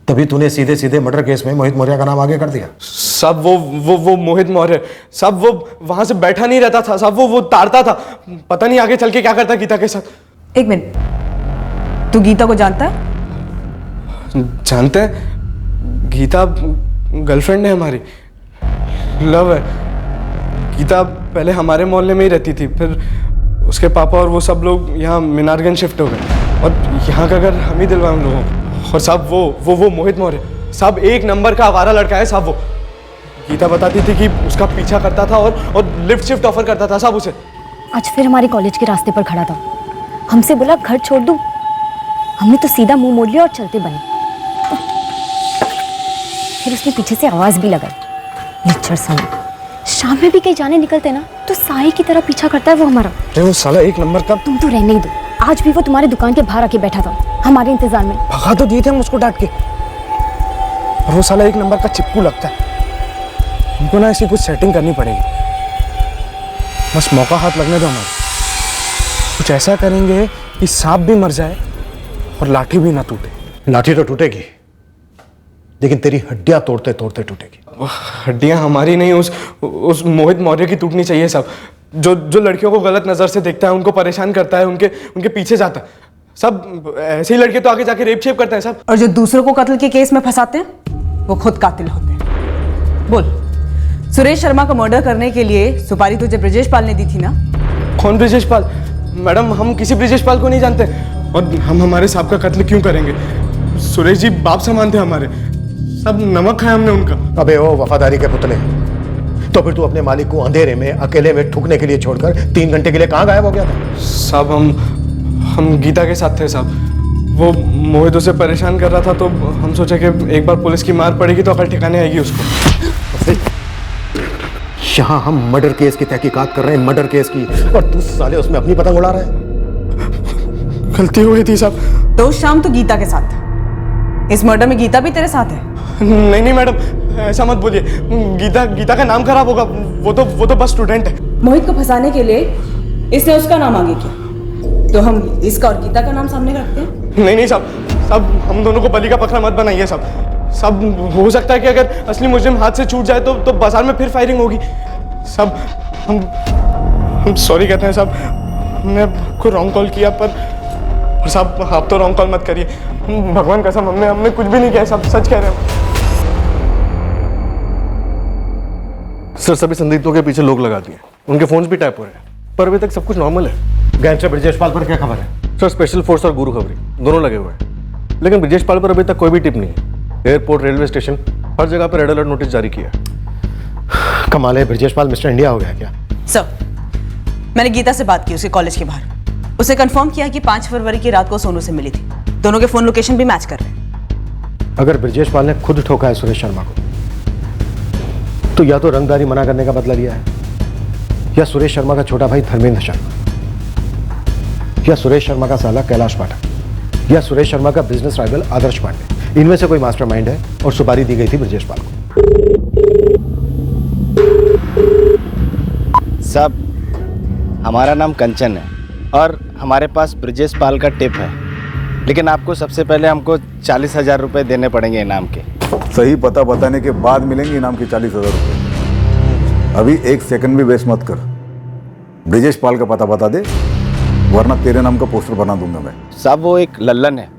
तभी तूने सीधे सीधे मर्डर केस में मोहित मौर्य का नाम आगे कर दिया। सब वो मोहित मौर्य, सब वो वहां से बैठा नहीं रहता था, सब वो तारता था। पता नहीं आगे चल के क्या करता गीता के साथ। एक मिनट, तू गीता को जानता है? जानते हैं, गीता गर्लफ्रेंड है हमारी, लव है। गीता पहले हमारे मोहल्ले में ही रहती थी, फिर उसके पापा और वो सब लोग यहाँ मीनारगंज शिफ्ट हो गए और यहाँ का घर हम ही दिलवाए उन लोगों को। और साहब वो मोहित मौर्य साहब एक नंबर का आवारा लड़का है साहब। वो गीता बताती थी कि उसका पीछा करता था और लिफ्ट शिफ्ट ऑफर करता था साहब उसे। आज फिर हमारे कॉलेज के रास्ते पर खड़ा था, हमसे बोला घर छोड़ दूं। हमने तो सीधा मुंह मोड़ लिया और चलते बने। फिर उसने पीछे से आवाज भी लगाई, निच्छर समय। शाम में भी कहीं जाने निकलते ना तो साई की तरह पीछा करता है वो हमारा। वो साला एक नंबर का। तुम तो रहने ही दो, आज भी वो तुम्हारी दुकान के बाहर आके बैठा था हमारे इंतजार में। भगा तो दिए थे हम उसको डांट के, और वो साला एक नंबर का चिपकू लगता है। हमको ना ऐसी कुछ सेटिंग करनी पड़ेगी, बस मौका हाथ लगने दो हमारे। कुछ ऐसा करेंगे कि सांप भी मर जाए और लाठी भी ना टूटे। लाठी तो टूटेगी, लेकिन तेरी हड्डियां तोड़ते तोड़ते टूटेगी। हड्डियां हमारी नहीं, उस मोहित मौर्य की टूटनी चाहिए सब। जो लड़कियों को गलत नजर से देखता है, उनको परेशान करता है, उनके पीछे जाता है सब। ऐसे ही लड़के तो आगे जाके रेप शेप करते हैं सब। और जो दूसरों को कत्ल के केस में फंसाते हैं वो खुद कातिल होते हैं। बोल, सुरेश शर्मा का मर्डर करने के लिए सुपारी तुझे ब्रजेश पाल ने दी थी ना? कौन ब्रजेश पाल? मैडम हम किसी ब्रजेश पाल को नहीं जानते, और हम हमारे साहब का कत्ल क्यों करेंगे? सुरेश जी बाप समान थे हमारे, सब नमक खाया हमने उनका। अबे ओ वफादारी के पुतले, तो फिर तू अपने मालिक को अंधेरे में अकेले में ठुकने के लिए छोड़कर 3 घंटे के लिए कहाँ गायब हो गया था? साहब हम गीता के साथ थे साहब। वो मोहित उसे परेशान कर रहा था तो हम सोचे कि एक बार पुलिस की मार पड़ेगी तो अकल ठिकाने आएगी उसको। यहाँ हम मर्डर केस की तहकीकात कर रहे हैं, मर्डर केस की, और तू साले उसमें अपनी पतंग उड़ा रहा है। गलती हुई थी साहब। तो शाम तो गीता के साथ था, इस मर्डर में गीता भी तेरे साथ है? नहीं मैडम, ऐसा मत बोलिए। गीता का नाम खराब होगा, वो तो बस स्टूडेंट है। मोहित को फंसाने के लिए इसने उसका नाम आगे किया, तो हम इसका और गीता का नाम सामने रखते हैं? नहीं सब हम दोनों को बलि का बकरा मत बनाइए सब हो सकता है कि अगर असली मुजरिम हाथ से छूट जाए तो बाजार में फिर फायरिंग होगी। सब हम सॉरी कहते हैं साहब, हमने आपको रॉन्ग कॉल किया, पर साहब आप तो रॉन्ग कॉल मत करिए। भगवान कसम हमने कुछ भी नहीं किया, सब सच कह रहे हैं। सर सभी संदिग्धों के पीछे लोग लगा दिए, उनके फोन्स भी टैप हो रहे हैं। पर अभी तक सब कुछ नॉर्मल है। गैंगस्टर ब्रजेश पाल पर क्या खबर है? सर स्पेशल फोर्स और गुरु खबरी दोनों लगे हुए हैं, लेकिन ब्रजेश पाल पर अभी तक कोई भी टिप नहीं है। एयरपोर्ट, रेलवे स्टेशन, हर जगह पर रेड अलर्ट नोटिस जारी किया है। कमाल है, ब्रजेश पाल मिस्टर इंडिया हो गया क्या? सर, मैंने गीता से बात की उसके कॉलेज के बाहर। उसे कंफर्म किया कि 5 फरवरी की रात को सोनू से मिली थी। दोनों के फोन लोकेशन भी मैच कर रहे हैं। अगर ब्रजेश पाल ने खुद ठोका है सुरेश शर्मा को, तो या तो रंगदारी मना करने का बदला लिया है, या सुरेश शर्मा का छोटा भाई धर्मेंद्र शर्मा, या सुरेश शर्मा का साला कैलाश पाठक, या सुरेश शर्मा का बिजनेस राइवल आदर्श पांडे। इनमें से कोई मास्टरमाइंड है और सुपारी दी गई थी ब्रजेश पाल को। साहब, हमारा नाम कंचन है और हमारे पास ब्रजेश पाल का टिप है, लेकिन आपको सबसे पहले हमको 40,000 रुपये देने पड़ेंगे इनाम के। सही पता बताने के बाद मिलेंगे इनाम के 40,000 रुपये। अभी 1 सेकंड भी वेस्ट मत कर। ब्रजेश पाल का पता बता दे, वरना तेरे नाम का पोस्टर बना दूंगा मैं। साहब, वो एक लल्लन है,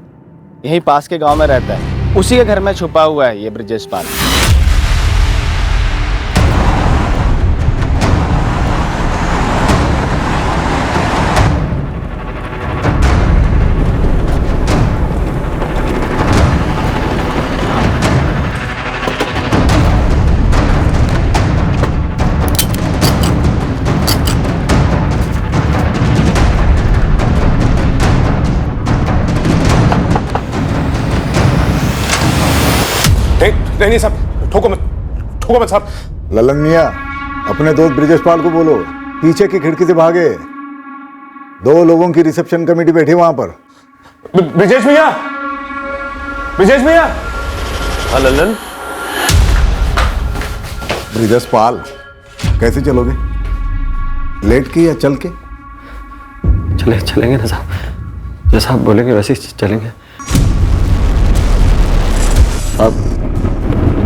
यहीं पास के गांव में रहता है, उसी के घर में छुपा हुआ है ये ब्रजेश पाल। नहीं साहब, ठोको मत साहब। ललन मियां, अपने दोस्त ब्रजेश पाल को बोलो पीछे की खिड़की से भागे। 2 लोगों की रिसेप्शन कमेटी बैठी वहां पर। ब्रजेश भैया, हाँ ललन। ब्रजेश पाल, कैसे चलोगे? लेट के या चल के? चलेंगे ना साहब, जैसा आप बोलेंगे वैसे ही चलेंगे।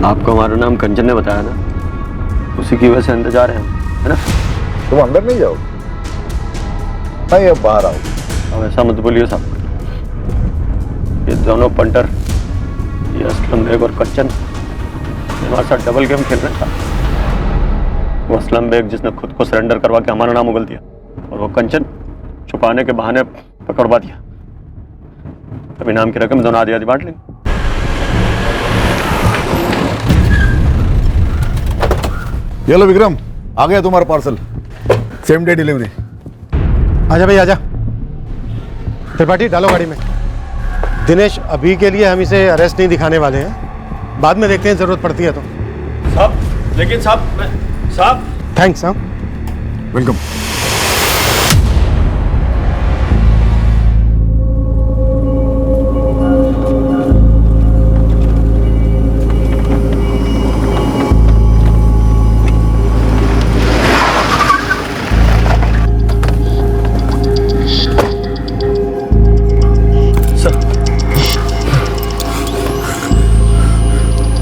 आपको हमारा नाम कंचन ने बताया ना, उसी की वजह से अंदर जा रहे हैं हम, है ना? तुम अंदर नहीं जाओ, नहीं अब बाहर आओ। अब ऐसा मत बोलिए साहब, ये दोनों पंटर, ये असलम बेग और कंचन, हमारे साथ डबल गेम खेल रहे हैं। वो असलम बेग जिसने खुद को सरेंडर करवा के हमारा नाम उगल दिया, और वो कंचन छुपाने के बहाने पकड़वा दिया। अब इनाम की रकम दोनों आधी आधी बांट लेंगे। ये लो विक्रम, आ गया तुम्हारा पार्सल, सेम डे डिलीवरी। आजा भाई आजा। त्रिपाठी डालो गाड़ी में। दिनेश, अभी के लिए हम इसे अरेस्ट नहीं दिखाने वाले हैं, बाद में देखते हैं जरूरत पड़ती है तो। साहब, लेकिन साहब थैंक्स। हाँ, वेलकम।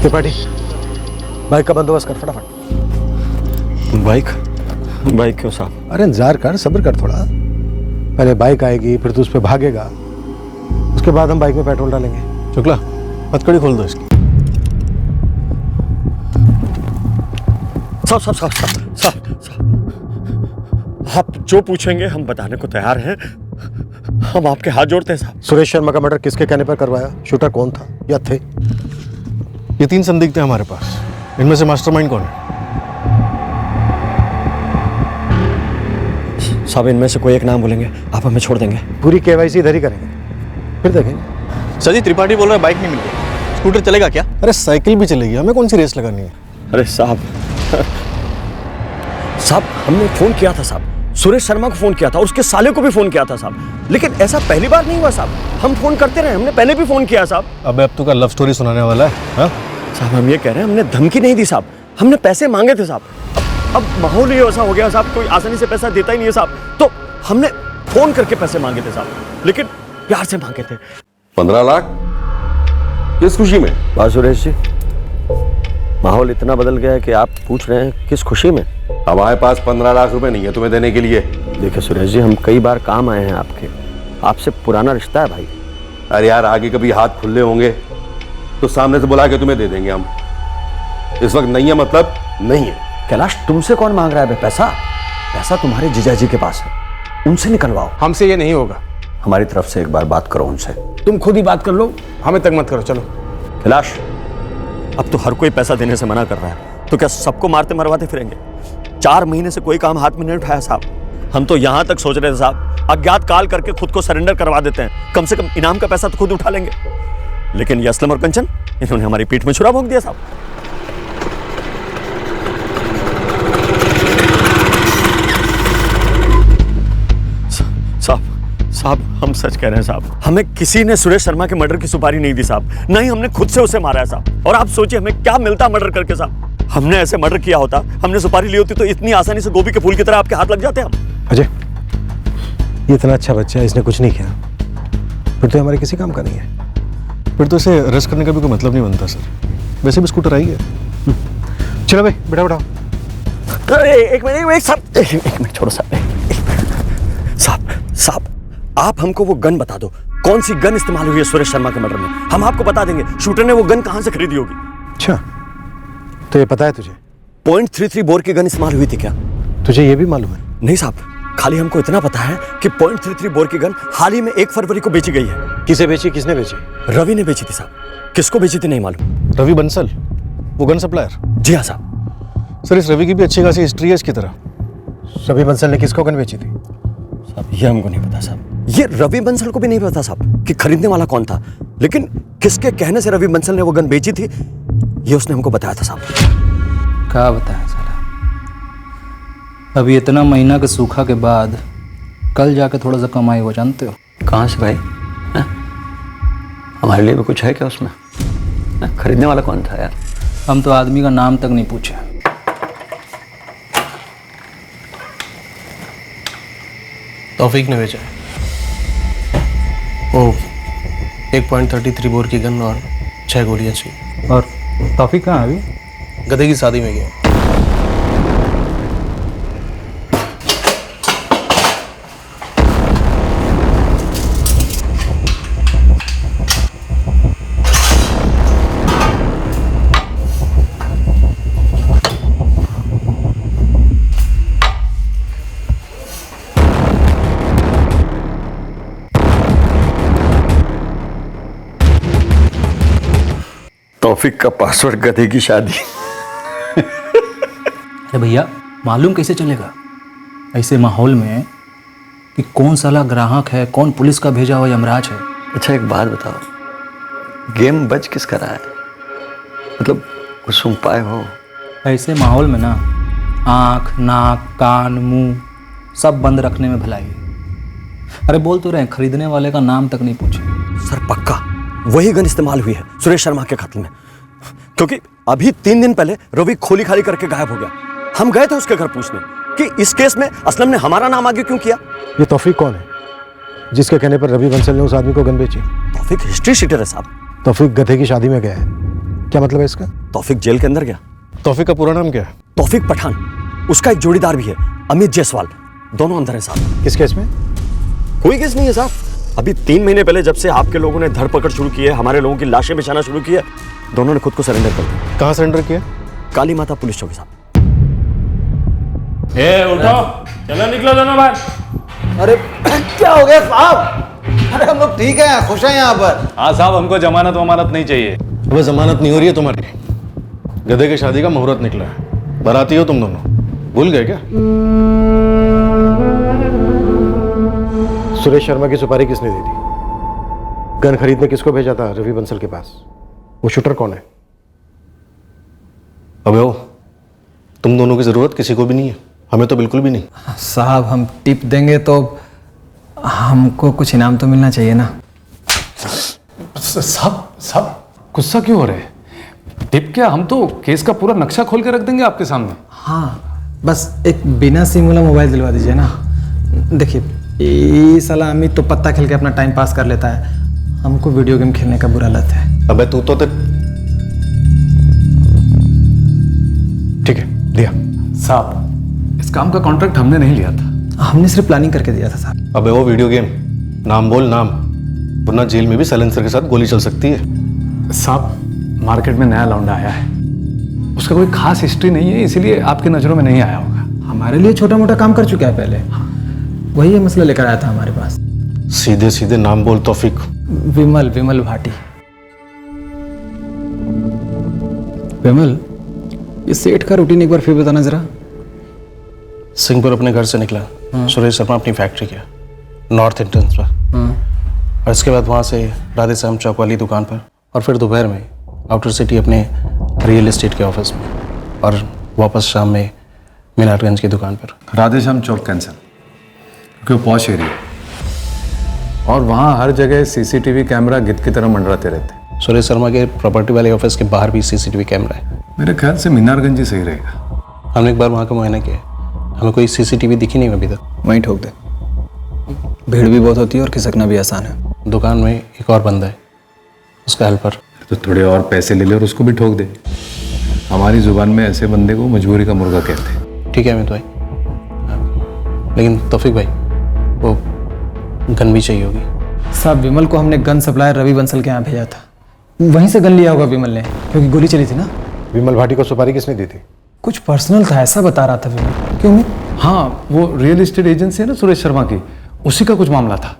त्रिपाठी, बाइक का बंदोबस्त कर फटाफट। बाइक क्यों साहब? अरे इंतजार कर, सब्र कर थोड़ा। पहले बाइक आएगी, फिर तू उस पर भागेगा, उसके बाद हम बाइक में पेट्रोल डालेंगे। शुक्ला, हथकड़ी खोल दो इसकी। साहब, आप जो पूछेंगे हम बताने को तैयार हैं। हम आपके हाथ जोड़ते हैं साहब। सुरेश शर्मा का मर्डर किसके कहने पर करवाया? शूटर कौन था या थे? ये 3 संदिग्ध हैं हमारे पास, इनमें से मास्टरमाइंड कौन है? साहब, इनमें से कोई एक नाम बोलेंगे, आप हमें छोड़ देंगे। पूरी केवाईसी इधर ही करेंगे, फिर देखेंगे। सर जी, त्रिपाठी बोल रहा है बाइक नहीं मिल रही, स्कूटर चलेगा क्या? अरे साइकिल भी चलेगी, हमें कौन सी रेस लगानी है? अरे साहब हमने फोन किया था साहब, सुरेश शर्मा को फोन किया था और उसके साले को भी फोन किया था साहब, लेकिन ऐसा पहली बार नहीं हुआ साहब। हम फोन करते रहे, हमने पहले भी फोन किया साहब। अबे अब तो का लव स्टोरी सुनाने वाला है? हाँ साहब, हम ये कह रहे हैं हमने धमकी नहीं दी साहब, हमने पैसे मांगे थे साहब। अब माहौल ही ऐसा हो गया साहब, कोई आसानी से पैसा देता ही नहीं है साहब, तो हमने फोन करके पैसे मांगे थे साहब, लेकिन प्यार से मांगे थे। 15 लाख किस खुशी में? बात सुरेश जी, माहौल इतना बदल गया है कि आप पूछ रहे हैं किस खुशी में? हमारे पास 15 लाख रुपए नहीं है तुम्हें देने के लिए। देखिए सुरेश जी, हम कई बार काम आए हैं आपके, आपसे पुराना रिश्ता है भाई। अरे यार, आगे कभी हाथ खुले होंगे तो सामने से बुला के तुम्हें दे देंगे हम। इस वक्त नहीं है मतलब नहीं है। कैलाश, तुमसे कौन मांग रहा है पैसा? पैसा तुम्हारे जीजाजी के पास है, उनसे निकलवाओ। हमसे ये नहीं होगा। हमारी तरफ से एक बार बात करो उनसे। तुम खुद ही बात कर लो, हमें तक मत करो। चलो। कैलाश, अब तो हर कोई पैसा देने से मना कर रहा है, तो क्या सबको मारते मरवाते फिरेंगे? 4 महीने से कोई काम हाथ में नहीं उठाया साहब। हम तो यहां तक सोच रहे थे साहब, अज्ञात काल करके खुद को सरेंडर करवा देते हैं, कम से कम इनाम का पैसा तो खुद उठा लेंगे। लेकिन ये असलम और कंचन, इन्होंने हमारी पीठ में छुरा भोंक दिया साहब। साहब, हम सच कह रहे हैं साहब, हमें किसी ने सुरेश शर्मा के मर्डर की सुपारी नहीं दी साहब, नहीं हमने खुद से उसे मारा है साहब। और आप सोचिए हमें क्या मिलता मर्डर करके साहब। हमने ऐसे मर्डर किया होता, हमने सुपारी ली होती तो इतनी आसानी से गोभी के फूल की तरह आपके हाथ लग जाते हम। अजय, ये इतना अच्छा बच्चा है, इसने कुछ नहीं किया, फिर तो हमारे किसी काम का नहीं है। फिर तो इसे अरेस्ट करने का भी कोई मतलब नहीं बनता सर। वैसे भी स्कूटर आई है। चलो भाई, बैठा बैठा। एक मिनट छोड़ो साहब, आप हमको वो गन बता दो, कौन सी गन इस्तेमाल हुई है सुरेश शर्मा के मर्डर में। हम आपको बता देंगे शूटर ने वो गन कहां से खरीदी होगी। अच्छा, तो ये पता है तुझे? .33 बोर की गन इस्तेमाल हुई थी क्या? तुझे ये भी मालूम है? नहीं साहब, खाली हमको इतना पता है कि .33 बोर की गन हाल ही में 1 फरवरी को बेची गई है। किसे बेची, किसने बेची? रवि ने बेची थी साहब। किसको बेची थी नहीं मालूम। रवि बंसल, वो गन सप्लायर? जी हाँ साहब। सर, इस रवि की भी अच्छी खासी हिस्ट्री है इसकी तरह। रवि बंसल ने किसको गन बेची थी? साहब ये हमको नहीं पता साहब, ये रवि बंसल को भी नहीं पता साहब कि खरीदने वाला कौन था, लेकिन किसके कहने से रवि बंसल ने वो गन बेची थी ये उसने हमको बताया था साहब। क्या बताया साला? अभी इतना महीना के सूखा के बाद कल जाके थोड़ा सा कमाई हो, जानते हो? कहाँ से भाई? हमारे लिए भी कुछ है क्या उसमें? खरीदने वाला कौन था यार? हम तो आदमी का नाम तक नहीं पूछे। तौफीक ने बेचा है वो 1.33 बोर की गन और 6 गोलियां चाहिए। और तौफीक कहाँ है अभी? गधे की शादी में गया। तौफीक का पासवर्ड गधे की शादी। अरे भैया, मालूम कैसे चलेगा ऐसे माहौल में कि कौन साला ग्राहक है, कौन पुलिस का भेजा हुआ यमराज है? अच्छा एक बात बताओ, गेम बच किसका रहा है? मतलब कुछ सुन पाए हो? ऐसे माहौल में ना आँख, नाक, कान, मुंह सब बंद रखने में भलाई है। अरे बोल तो रहे हैं, खरीदने वाले का नाम तक नहीं पूछे। सर पक्का वही गन इस्तेमाल हुई है सुरेश शर्मा के कत्ल में, क्योंकि अभी 3 दिन पहले रवि खोली खाली करके गायब हो गया। हम गए थे उसके घर पूछने कि इस केस में असलम ने हमारा नाम आगे क्यों किया। ये तौफीक कौन है जिसके कहने पर रवि बंसल ने उस आदमी को गन बेची? तौफीक हिस्ट्री शीटर है साहब। तौफीक गधे की शादी में गया है, क्या मतलब है इसका? तौफीक जेल के अंदर गया। तौफीक का पूरा नाम क्या है? तौफीक पठान। उसका एक जोड़ीदार भी है, अमित जायसवाल। दोनों अंदर है साहब। किस केस में? कोई केस नहीं है साहब। अभी 3 महीने पहले जब से आपके लोगों ने धरपकड़ शुरू की है, हमारे लोगों की लाशें बिछाना शुरू की है, दोनों ने खुद को सरेंडर कर दिया। कहाँ सरेंडर किया? काली माता पुलिस चौकी साहब। उठो, चलो निकलो दोनों बाहर। अरे क्या हो गया साहब? अरे हम लोग ठीक है, खुश हैं यहाँ पर। हाँ साहब, हमको जमानत वमानत नहीं चाहिए। वो जमानत नहीं हो रही है तुम्हारी, गधे की शादी का मुहूर्त निकला है, बाराती हो तुम दोनों, भूल गए क्या? सुरेश शर्मा की सुपारी किसने दी थी? गन खरीदने किसको भेजा था रवि बंसल के पास? वो शूटर कौन है? अबे ओ, तुम दोनों की जरूरत किसी को भी नहीं है, हमें तो बिल्कुल भी नहीं। साहब हम टिप देंगे तो हमको कुछ इनाम तो मिलना चाहिए ना। साहब गुस्सा क्यों हो रहे हैं? टिप क्या, हम तो केस का पूरा नक्शा खोल के रख देंगे आपके सामने। हाँ, बस एक बिना सिम वाला मोबाइल दिलवा दीजिए ना। देखिए, ये साला अमित तो पत्ता खेल के अपना टाइम पास कर लेता है, हमको वीडियो गेम खेलने का बुरा लत है। अबे तू तो ठीक है, दिया। साहब इस काम का कॉन्ट्रैक्ट हमने नहीं लिया था, हमने सिर्फ प्लानिंग करके दिया था साहब। अबे वो वीडियो गेम, नाम बोल नाम, वरना जेल में भी साइलेंसर के साथ गोली चल सकती है। साहब मार्केट में नया लौंडा आया है, उसका कोई खास हिस्ट्री नहीं है, इसीलिए आपकी नज़रों में नहीं आया होगा। हमारे लिए छोटा मोटा काम कर चुका है पहले, वही ये मसला लेकर आया था हमारे पास। सीधे सीधे नाम बोल तौफीक। विमल भाटी। विमल, ये सेठ का रूटीन एक बार फिर बताना जरा। सिंहपुर अपने घर से निकला, सुरेश शर्मा अपनी फैक्ट्री गया, नॉर्थ एंट्रेंस पर, और इसके बाद वहाँ से राधे श्याम चौक वाली दुकान पर, और फिर दोपहर में आउटर सिटी अपने रियल एस्टेट के ऑफिस में, और वापस शाम में मीनारगंज की दुकान पर। राधे श्याम चौक कैंसिल, क्योंकि वो पॉश एरिया और वहाँ हर जगह सीसीटीवी कैमरा गिद्ध की तरह मंडराते रहते हैं। सुरेश शर्मा के प्रॉपर्टी वाले ऑफिस के बाहर भी सीसीटीवी कैमरा है। मेरे ख्याल से मीनारगंज ही सही रहेगा। हमने एक बार वहाँ का मुआयना किया, हमें कोई सीसीटीवी दिखी नहीं अभी तक। वहीं ठोक दे, भीड़ भी बहुत होती है और खिसकना भी आसान है। दुकान में एक और बंदा है, उसका हेल्पर। तो थोड़े और पैसे ले ले और उसको भी ठोक दे। हमारी जुबान में ऐसे बंदे को मजबूरी का मुर्गा कहते हैं। ठीक है अमित भाई, लेकिन तौफीक भाई वो गन भी चाहिए होगी। साहब, विमल को हमने गन सप्लायर रवि बंसल के यहाँ भेजा था, वहीं से गन लिया होगा विमल ने, क्योंकि गोली चली थी ना। विमल भाटी को सुपारी किसने दी थी? कुछ पर्सनल था ऐसा बता रहा था विमल। क्यों? हाँ, वो रियल एस्टेट एजेंसी है ना सुरेश शर्मा की, उसी का कुछ मामला था।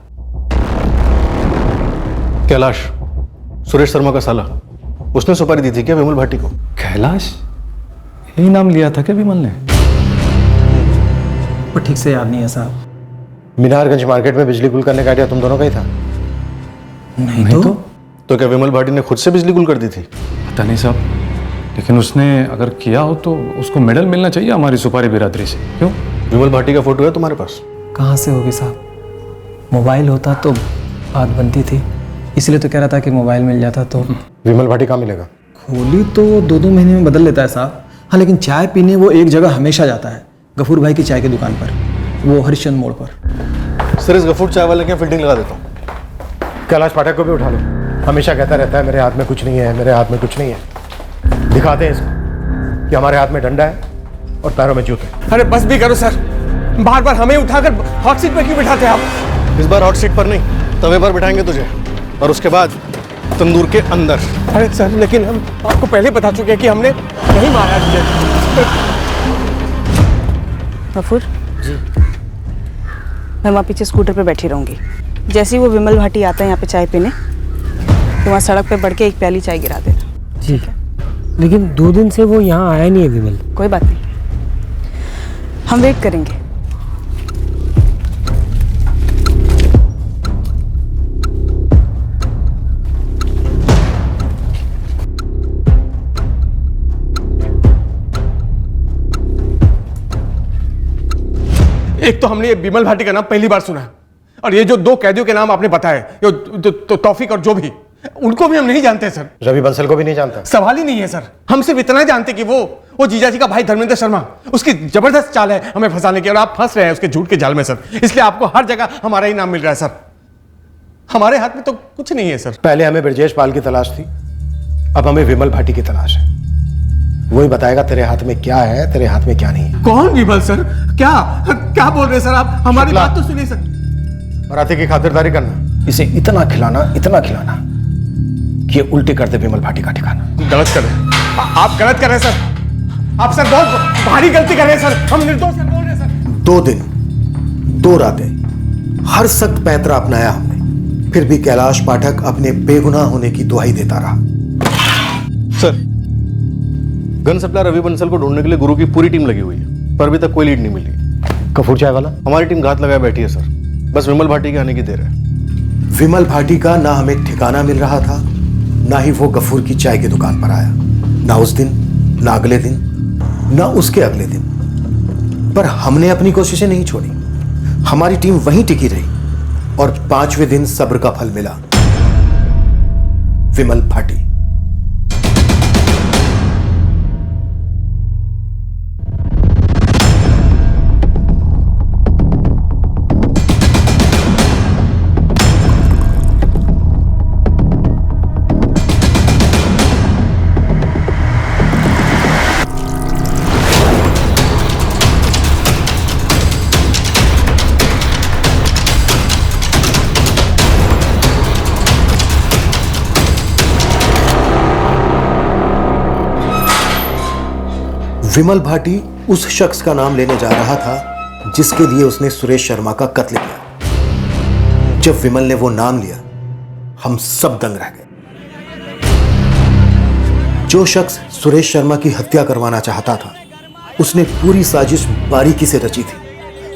कैलाश, सुरेश शर्मा का साला, उसने सुपारी दी थी क्या विमल भाटी को? कैलाश, यही नाम लिया था क्या विमल ने? वो ठीक से याद नहीं है साहब। मीनारगंज मार्केट में बिजली गुल करने का आइडिया तुम दोनों का ही था? नहीं तो क्या विमल भाटी ने खुद से बिजली गुल कर दी थी? पता नहीं साहब, लेकिन उसने अगर किया हो तो उसको मेडल मिलना चाहिए हमारी सुपारी बिरादरी से। क्यों? विमल भाटी का फोटो है तुम्हारे पास? कहाँ से होगी साहब, मोबाइल होता तो बात बनती थी, इसलिए तो कह रहा था कि मोबाइल मिल जाता तो। विमल भाटी कहाँ मिलेगा? गोली तो 2-2 महीने में बदल लेता है साहब। हाँ, लेकिन चाय पीने वो एक जगह हमेशा जाता है, गफूर भाई की चाय की दुकान पर, वो हरिश्चंद्र मोड़ पर। सर, इस गफूर चाय वाले के यहाँ फील्डिंग लगा देता हूँ। कैलाश पाठक को भी उठा लो, हमेशा कहता रहता है मेरे हाथ में कुछ नहीं है, मेरे हाथ में कुछ नहीं है। दिखाते हैं इसको कि हमारे हाथ में डंडा है और पैरों में जूते। अरे बस भी करो सर, बार बार हमें उठाकर हॉट सीट पर क्यों बिठाते हैं आप? इस बार हॉट सीट पर नहीं, तवे पर बिठाएंगे तुझे, और उसके बाद तंदूर के अंदर। अरे सर, लेकिन हम आपको पहले बता चुके हैं कि हमने नहीं मारा तुझे। गफूर जी, मैं वहाँ पीछे स्कूटर पे बैठी रहूंगी। जैसे ही वो विमल भाटी आता है यहाँ पे चाय पीने, तो वहाँ सड़क पे बढ़ के एक प्याली चाय गिरा देना। ठीक है, लेकिन 2 दिन से वो यहाँ आया नहीं है विमल। कोई बात नहीं, हम वेट करेंगे। एक तो हमने ये विमल भाटी का नाम पहली बार सुना है, और ये जो 2 कैदियों के नाम आपने बताए, तो तौफीक और जो भी, उनको भी हम नहीं जानते सर। रवि बंसल को भी नहीं जानता? सवाल ही नहीं है सर, हम सिर्फ इतना जानते कि वो जीजा जी का भाई धर्मेंद्र शर्मा, उसकी जबरदस्त चाल है हमें फंसाने की, और आप फंस रहे हैं उसके झूठ के जाल में सर। इसलिए आपको हर जगह हमारा ही नाम मिल रहा है सर। हमारे हाथ में तो कुछ नहीं है सर। पहले हमें ब्रजेश पाल की तलाश थी, अब हमें विमल भाटी की तलाश है। वही बताएगा तेरे हाथ में क्या है, तेरे हाथ में क्या नहीं है। कौन विमल सर? क्या बोल रहे सर आप? हमारी बात तो सुनिए सर। बराती की खातिरदारी करना, इसे इतना खिलाना कि ये उल्टी कर दे विमल भाटी का ठिकाना। गलत कर रहे हैं आप, गलत कर रहे हैं सर। आप सर बहुत भारी गलती कर रहे हैं सर, हम निर्दोष हैं बोल रहे हैं सर। 2 दिन 2 रातें हर सख्त पैंतरा अपनाया हमने, फिर भी कैलाश पाठक अपने बेगुनाह होने की दुहाई देता रहा। Sir, gun supplier Ravi Bansal को ढूंढने के लिए गुरु की पूरी टीम लगी हुई है, पर अभी तक कोई लीड नहीं मिली। गफूर चाय वाला? हमारी टीम घात लगाए बैठी है सर, बस विमल भाटी के आने की देर है। विमल भाटी का ना हमें ठिकाना मिल रहा था, ना ही वो गफूर की चाय की दुकान पर आया, ना उस दिन, ना अगले दिन, ना उसके अगले दिन। पर हमने अपनी कोशिशें नहीं छोड़ी, हमारी टीम वहीं टिकी रही, और 5वें दिन सब्र का फल मिला, विमल भाटी। विमल भाटी उस शख्स का नाम लेने जा रहा था जिसके लिए उसने सुरेश शर्मा का कत्ल किया। जब विमल ने वो नाम लिया, हम सब दंग रह गए। जो शख्स सुरेश शर्मा की हत्या करवाना चाहता था, उसने पूरी साजिश बारीकी से रची थी।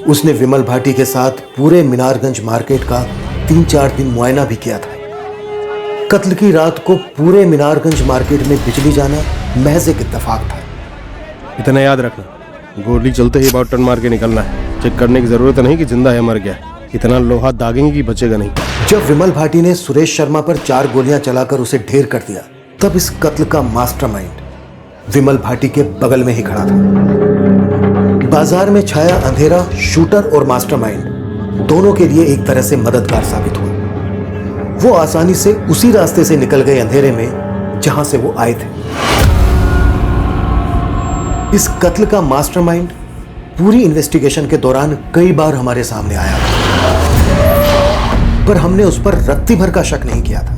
उसने विमल भाटी के साथ पूरे मीनारगंज मार्केट का 3-4 दिन मुआयना भी किया था। कत्ल की रात को पूरे मीनारगंज मार्केट में बिजली जाना महज एक इत्तेफाक था। इतना याद रखना, गोली चलते ही बाउट टर्न मार के निकलना है। चेक करने की जरूरत नहीं कि जिंदा है मर गया। इतना लोहा दागेंगे कि बचेगा नहीं। जब विमल भाटी ने सुरेश शर्मा पर 4 गोलियां चलाकर उसे ढेर कर दिया, तब इस कत्ल का मास्टरमाइंड विमल भाटी के बगल में ही खड़ा था। बाजार में छाया अंधेरा शूटर और मास्टरमाइंड दोनों के लिए एक तरह से मददगार साबित हुआ। वो आसानी से उसी रास्ते से निकल गए अंधेरे में जहां से वो आए थे। इस कत्ल का मास्टरमाइंड पूरी इन्वेस्टिगेशन के दौरान कई बार हमारे सामने आया, पर हमने उस पर रत्ती भर का शक नहीं किया था।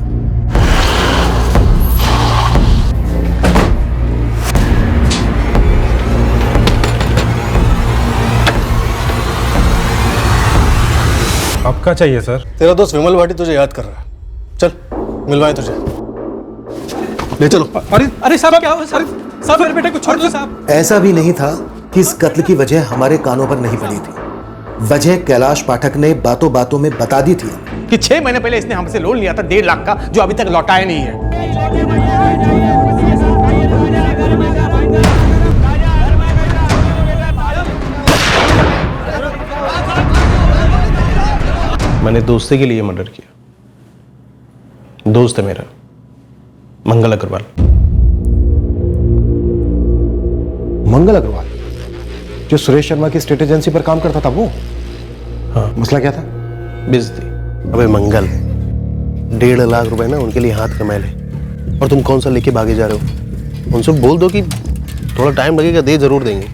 अब क्या चाहिए सर? तेरा दोस्त विमल भाटी तुझे याद कर रहा है। चल मिलवाए तुझे, ले चलो। अरे साहब क्या हुआ? साहब मेरे बेटे को छोड़ दो साहब। ऐसा भी नहीं था कि इस कत्ल की वजह हमारे कानों पर नहीं पड़ी थी। वजह कैलाश पाठक ने बातों बातों में बता दी थी कि 6 महीने पहले इसने हमसे लोन लिया था 1.5 लाख का, जो अभी तक लौटाया नहीं है। मैंने दोस्ती के लिए मर्डर किया। दोस्त है मेरा मंगल अग्रवाल। मंगल अग्रवाल जो सुरेश शर्मा की स्टेट एजेंसी पर काम करता था वो? हाँ। मसला क्या था? बेइज्जती। अबे मंगल 1.5 लाख रुपए ना उनके लिए हाथ का मैल है, और तुम कौन सा लेके भागे जा रहे हो? उनसे बोल दो कि थोड़ा टाइम लगेगा, दे जरूर देंगे।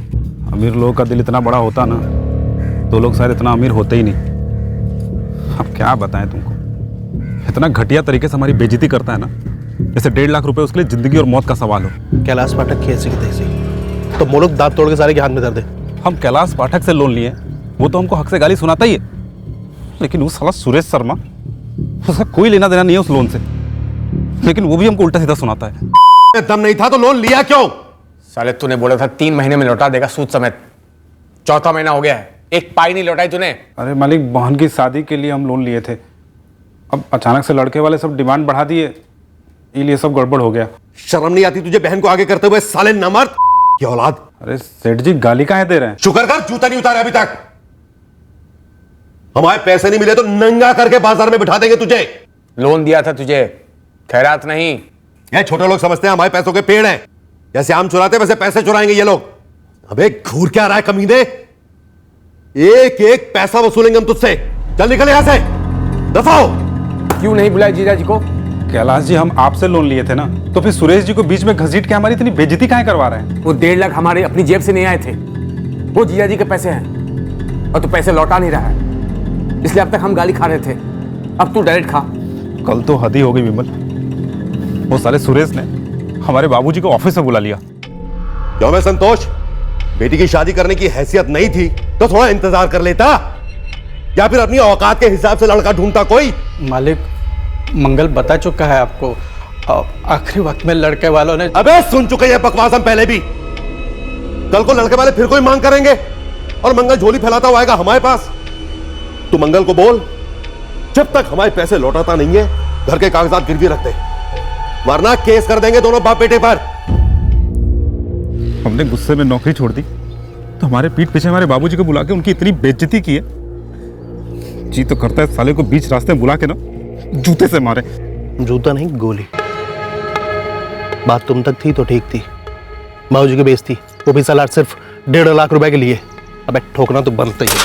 अमीर लोगों का दिल इतना बड़ा होता ना तो लोग शायद इतना अमीर होते ही नहीं। अब क्या बताएं तुमको, इतना घटिया तरीके से हमारी बेइज्जती करता है ना, जैसे 1.5 लाख रुपए उसके लिए जिंदगी और मौत का सवाल हो। कैलाश पाठक की ऐसी की तैसी, तो मोड़क दांत तोड़ के सारे के हाथ में दर्द है। हम कैलाश पाठक से लोन लिए, वो तो हमको हक से गाली सुनाता ही है, लेकिन वो साला सुरेश शर्मा, उसका कोई लेना देना नहीं है उस लोन से, लेकिन वो भी हमको उल्टा सीधा सुनाता है। दम नहीं था तो लोन लिया क्यों? साले तूने बोला था 3 महीने में लौटा देगा सूद समेत। 4था महीना हो गया है, एक पाई नहीं लौटाई तूने। अरे मालिक, बहन की शादी के लिए हम लोन लिए थे, अब अचानक से लड़के वाले सब डिमांड बढ़ा दिए, इसलिए सब गड़बड़ हो गया। शर्म नहीं आती तुझे बहन को आगे करते हुए? साले नमर्द की औलाद। अरे सेठ जी गाली काहे दे रहे हैं? शुक्र कर जूता नहीं उतारा अभी तक। हमारे पैसे नहीं मिले तो नंगा करके बाजार में बिठा देंगे तुझे। लोन दिया था तुझे, खैरात नहीं। ये छोटे लोग समझते हैं हमारे पैसों के पेड़ हैं, जैसे आम चुराते वैसे पैसे चुराएंगे ये लोग। अबे घूर क्या रहा है कमीने, एक एक पैसा वसूलेंगे हम तुझसे। चल निकल यहां से, दफा हो। क्यों नहीं बुलाया जीजा जी को? कैलाश जी, हम आपसे लोन लिए थे ना, तो फिर सुरेश जी को बीच में घसीट के हमारी इतनी बेइज्जती काहे करवा रहे हैं? वो 1.5 लाख हमारे अपनी जेब से नहीं आए थे, वो जीजा जी के पैसे हैं, और तू पैसे लौटा नहीं रहा है, इसलिए अब तक हम गाली खा रहे थे। अब तू डायरेक्ट खा। कल तो हद ही हो गई विमल, वो साले सुरेश ने हमारे बाबूजी को ऑफिस में बुला लिया। क्यों मैं संतोष, बेटी की शादी करने की हैसियत नहीं थी तो थोड़ा इंतजार कर लेता, या फिर अपनी औकात के हिसाब से लड़का ढूंढता कोई? मालिक, मंगल बता चुका है आपको, आखिरी वक्त में लड़के वालों ने। अबे सुन चुके हैं बकवास हम पहले भी। कल को लड़के वाले फिर कोई मांग करेंगे और मंगल झोली फैलाता हुआ आएगा हमारे पास। तू मंगल को बोल, जब तक हमारे पैसे लौटाता नहीं है घर के कागजात गिरवी रख दे, वरना केस कर देंगे दोनों बाप बेटे पर। हमने गुस्से में नौकरी छोड़ दी तो हमारे पीठ पीछे हमारे बाबूजी को बुला के उनकी इतनी बेइज्जती की है, जी तो करता है साले को बीच रास्ते में बुला के ना जूते से मारे। जूता नहीं, गोली। बात तुम तक थी तो ठीक थी, बाबूजी की बेइज्जती, वो भी साला सिर्फ 1.5 लाख रुपए के लिए। अबे ठोकना तो बनता ही है।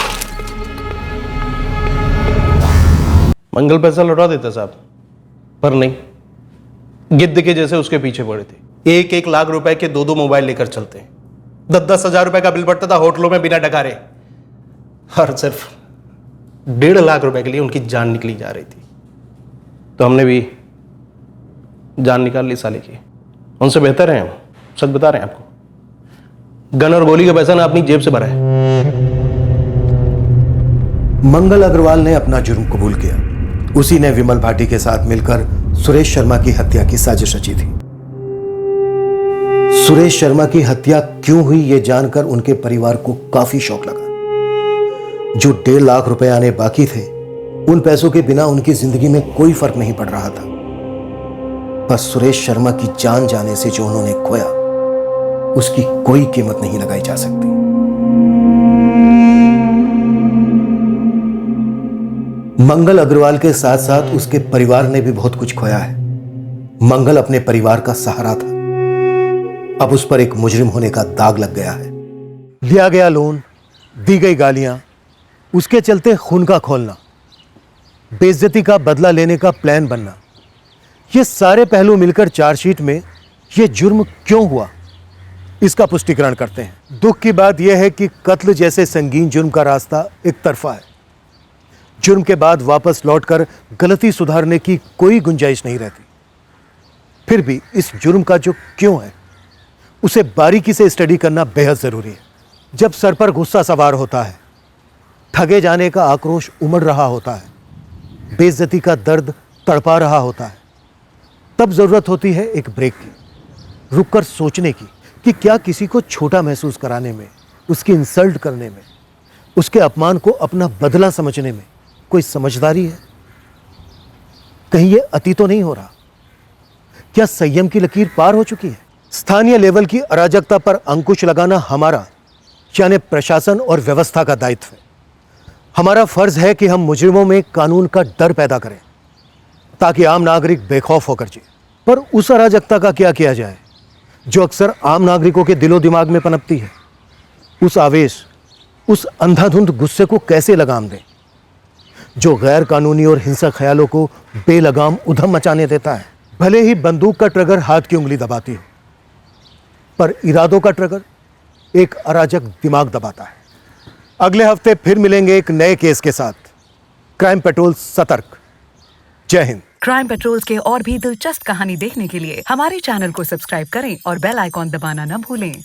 मंगल पैसा लौटा देता साहब, पर नहीं, गिद्ध के जैसे उसके पीछे पड़े थे। 1-1 लाख रुपए के 2-2 मोबाइल लेकर चलते हैं, 10-10 हजार रुपए का बिल पड़ता था होटलों में बिना डकारे, और सिर्फ 1.5 लाख रुपए के लिए उनकी जान निकली जा रही थी। तो हमने भी जान निकाल ली साले की। उनसे बेहतर हैं हम, सच बता रहे हैं आपको। गन और गोली का पैसा ना अपनी जेब से भरा है। मंगल अग्रवाल ने अपना जुर्म कबूल किया। उसी ने विमल भाटी के साथ मिलकर सुरेश शर्मा की हत्या की साजिश रची थी। सुरेश शर्मा की हत्या क्यों हुई यह जानकर उनके परिवार को काफी शौक लगा। जो 1.5 लाख रुपए आने बाकी थे, उन पैसों के बिना उनकी जिंदगी में कोई फर्क नहीं पड़ रहा था। पर सुरेश शर्मा की जान जाने से जो उन्होंने खोया, उसकी कोई कीमत नहीं लगाई जा सकती। मंगल अग्रवाल के साथ साथ उसके परिवार ने भी बहुत कुछ खोया है। मंगल अपने परिवार का सहारा था, अब उस पर एक मुजरिम होने का दाग लग गया है। लिया गया लोन, दी गई गालियां, उसके चलते खून का खोलना, बेइज्जती का बदला लेने का प्लान बनना, ये सारे पहलू मिलकर चार्जशीट में यह जुर्म क्यों हुआ, इसका पुष्टिकरण करते हैं। दुख की बात यह है कि कत्ल जैसे संगीन जुर्म का रास्ता एक तरफा है। जुर्म के बाद वापस लौटकर गलती सुधारने की कोई गुंजाइश नहीं रहती। फिर भी इस जुर्म का जो क्यों है, उसे बारीकी से स्टडी करना बेहद जरूरी है। जब सर पर गुस्सा सवार होता है, ठगे जाने का आक्रोश उमड़ रहा होता है, बेइज्जती का दर्द तड़पा रहा होता है, तब जरूरत होती है एक ब्रेक की, रुककर सोचने की कि क्या किसी को छोटा महसूस कराने में, उसकी इंसल्ट करने में, उसके अपमान को अपना बदला समझने में कोई समझदारी है? कहीं ये अति तो नहीं हो रहा? क्या संयम की लकीर पार हो चुकी है? स्थानीय लेवल की अराजकता पर अंकुश लगाना हमारा, यानी प्रशासन और व्यवस्था का दायित्व है। हमारा फर्ज है कि हम मुजरिमों में कानून का डर पैदा करें ताकि आम नागरिक बेखौफ होकर जिए। पर उस अराजकता का क्या किया जाए जो अक्सर आम नागरिकों के दिलो दिमाग में पनपती है? उस आवेश, उस अंधाधुंध गुस्से को कैसे लगाम दें जो गैर कानूनी और हिंसक ख्यालों को बेलगाम उधम मचाने देता है? भले ही बंदूक का ट्रिगर हाथ की उंगली दबाती हो, पर इरादों का ट्रिगर एक अराजक दिमाग दबाता है। अगले हफ्ते फिर मिलेंगे एक नए केस के साथ। क्राइम पेट्रोल सतर्क। जय हिंद। क्राइम पेट्रोल के और भी दिलचस्प कहानी देखने के लिए हमारे चैनल को सब्सक्राइब करें और बेल आइकॉन दबाना न भूलें।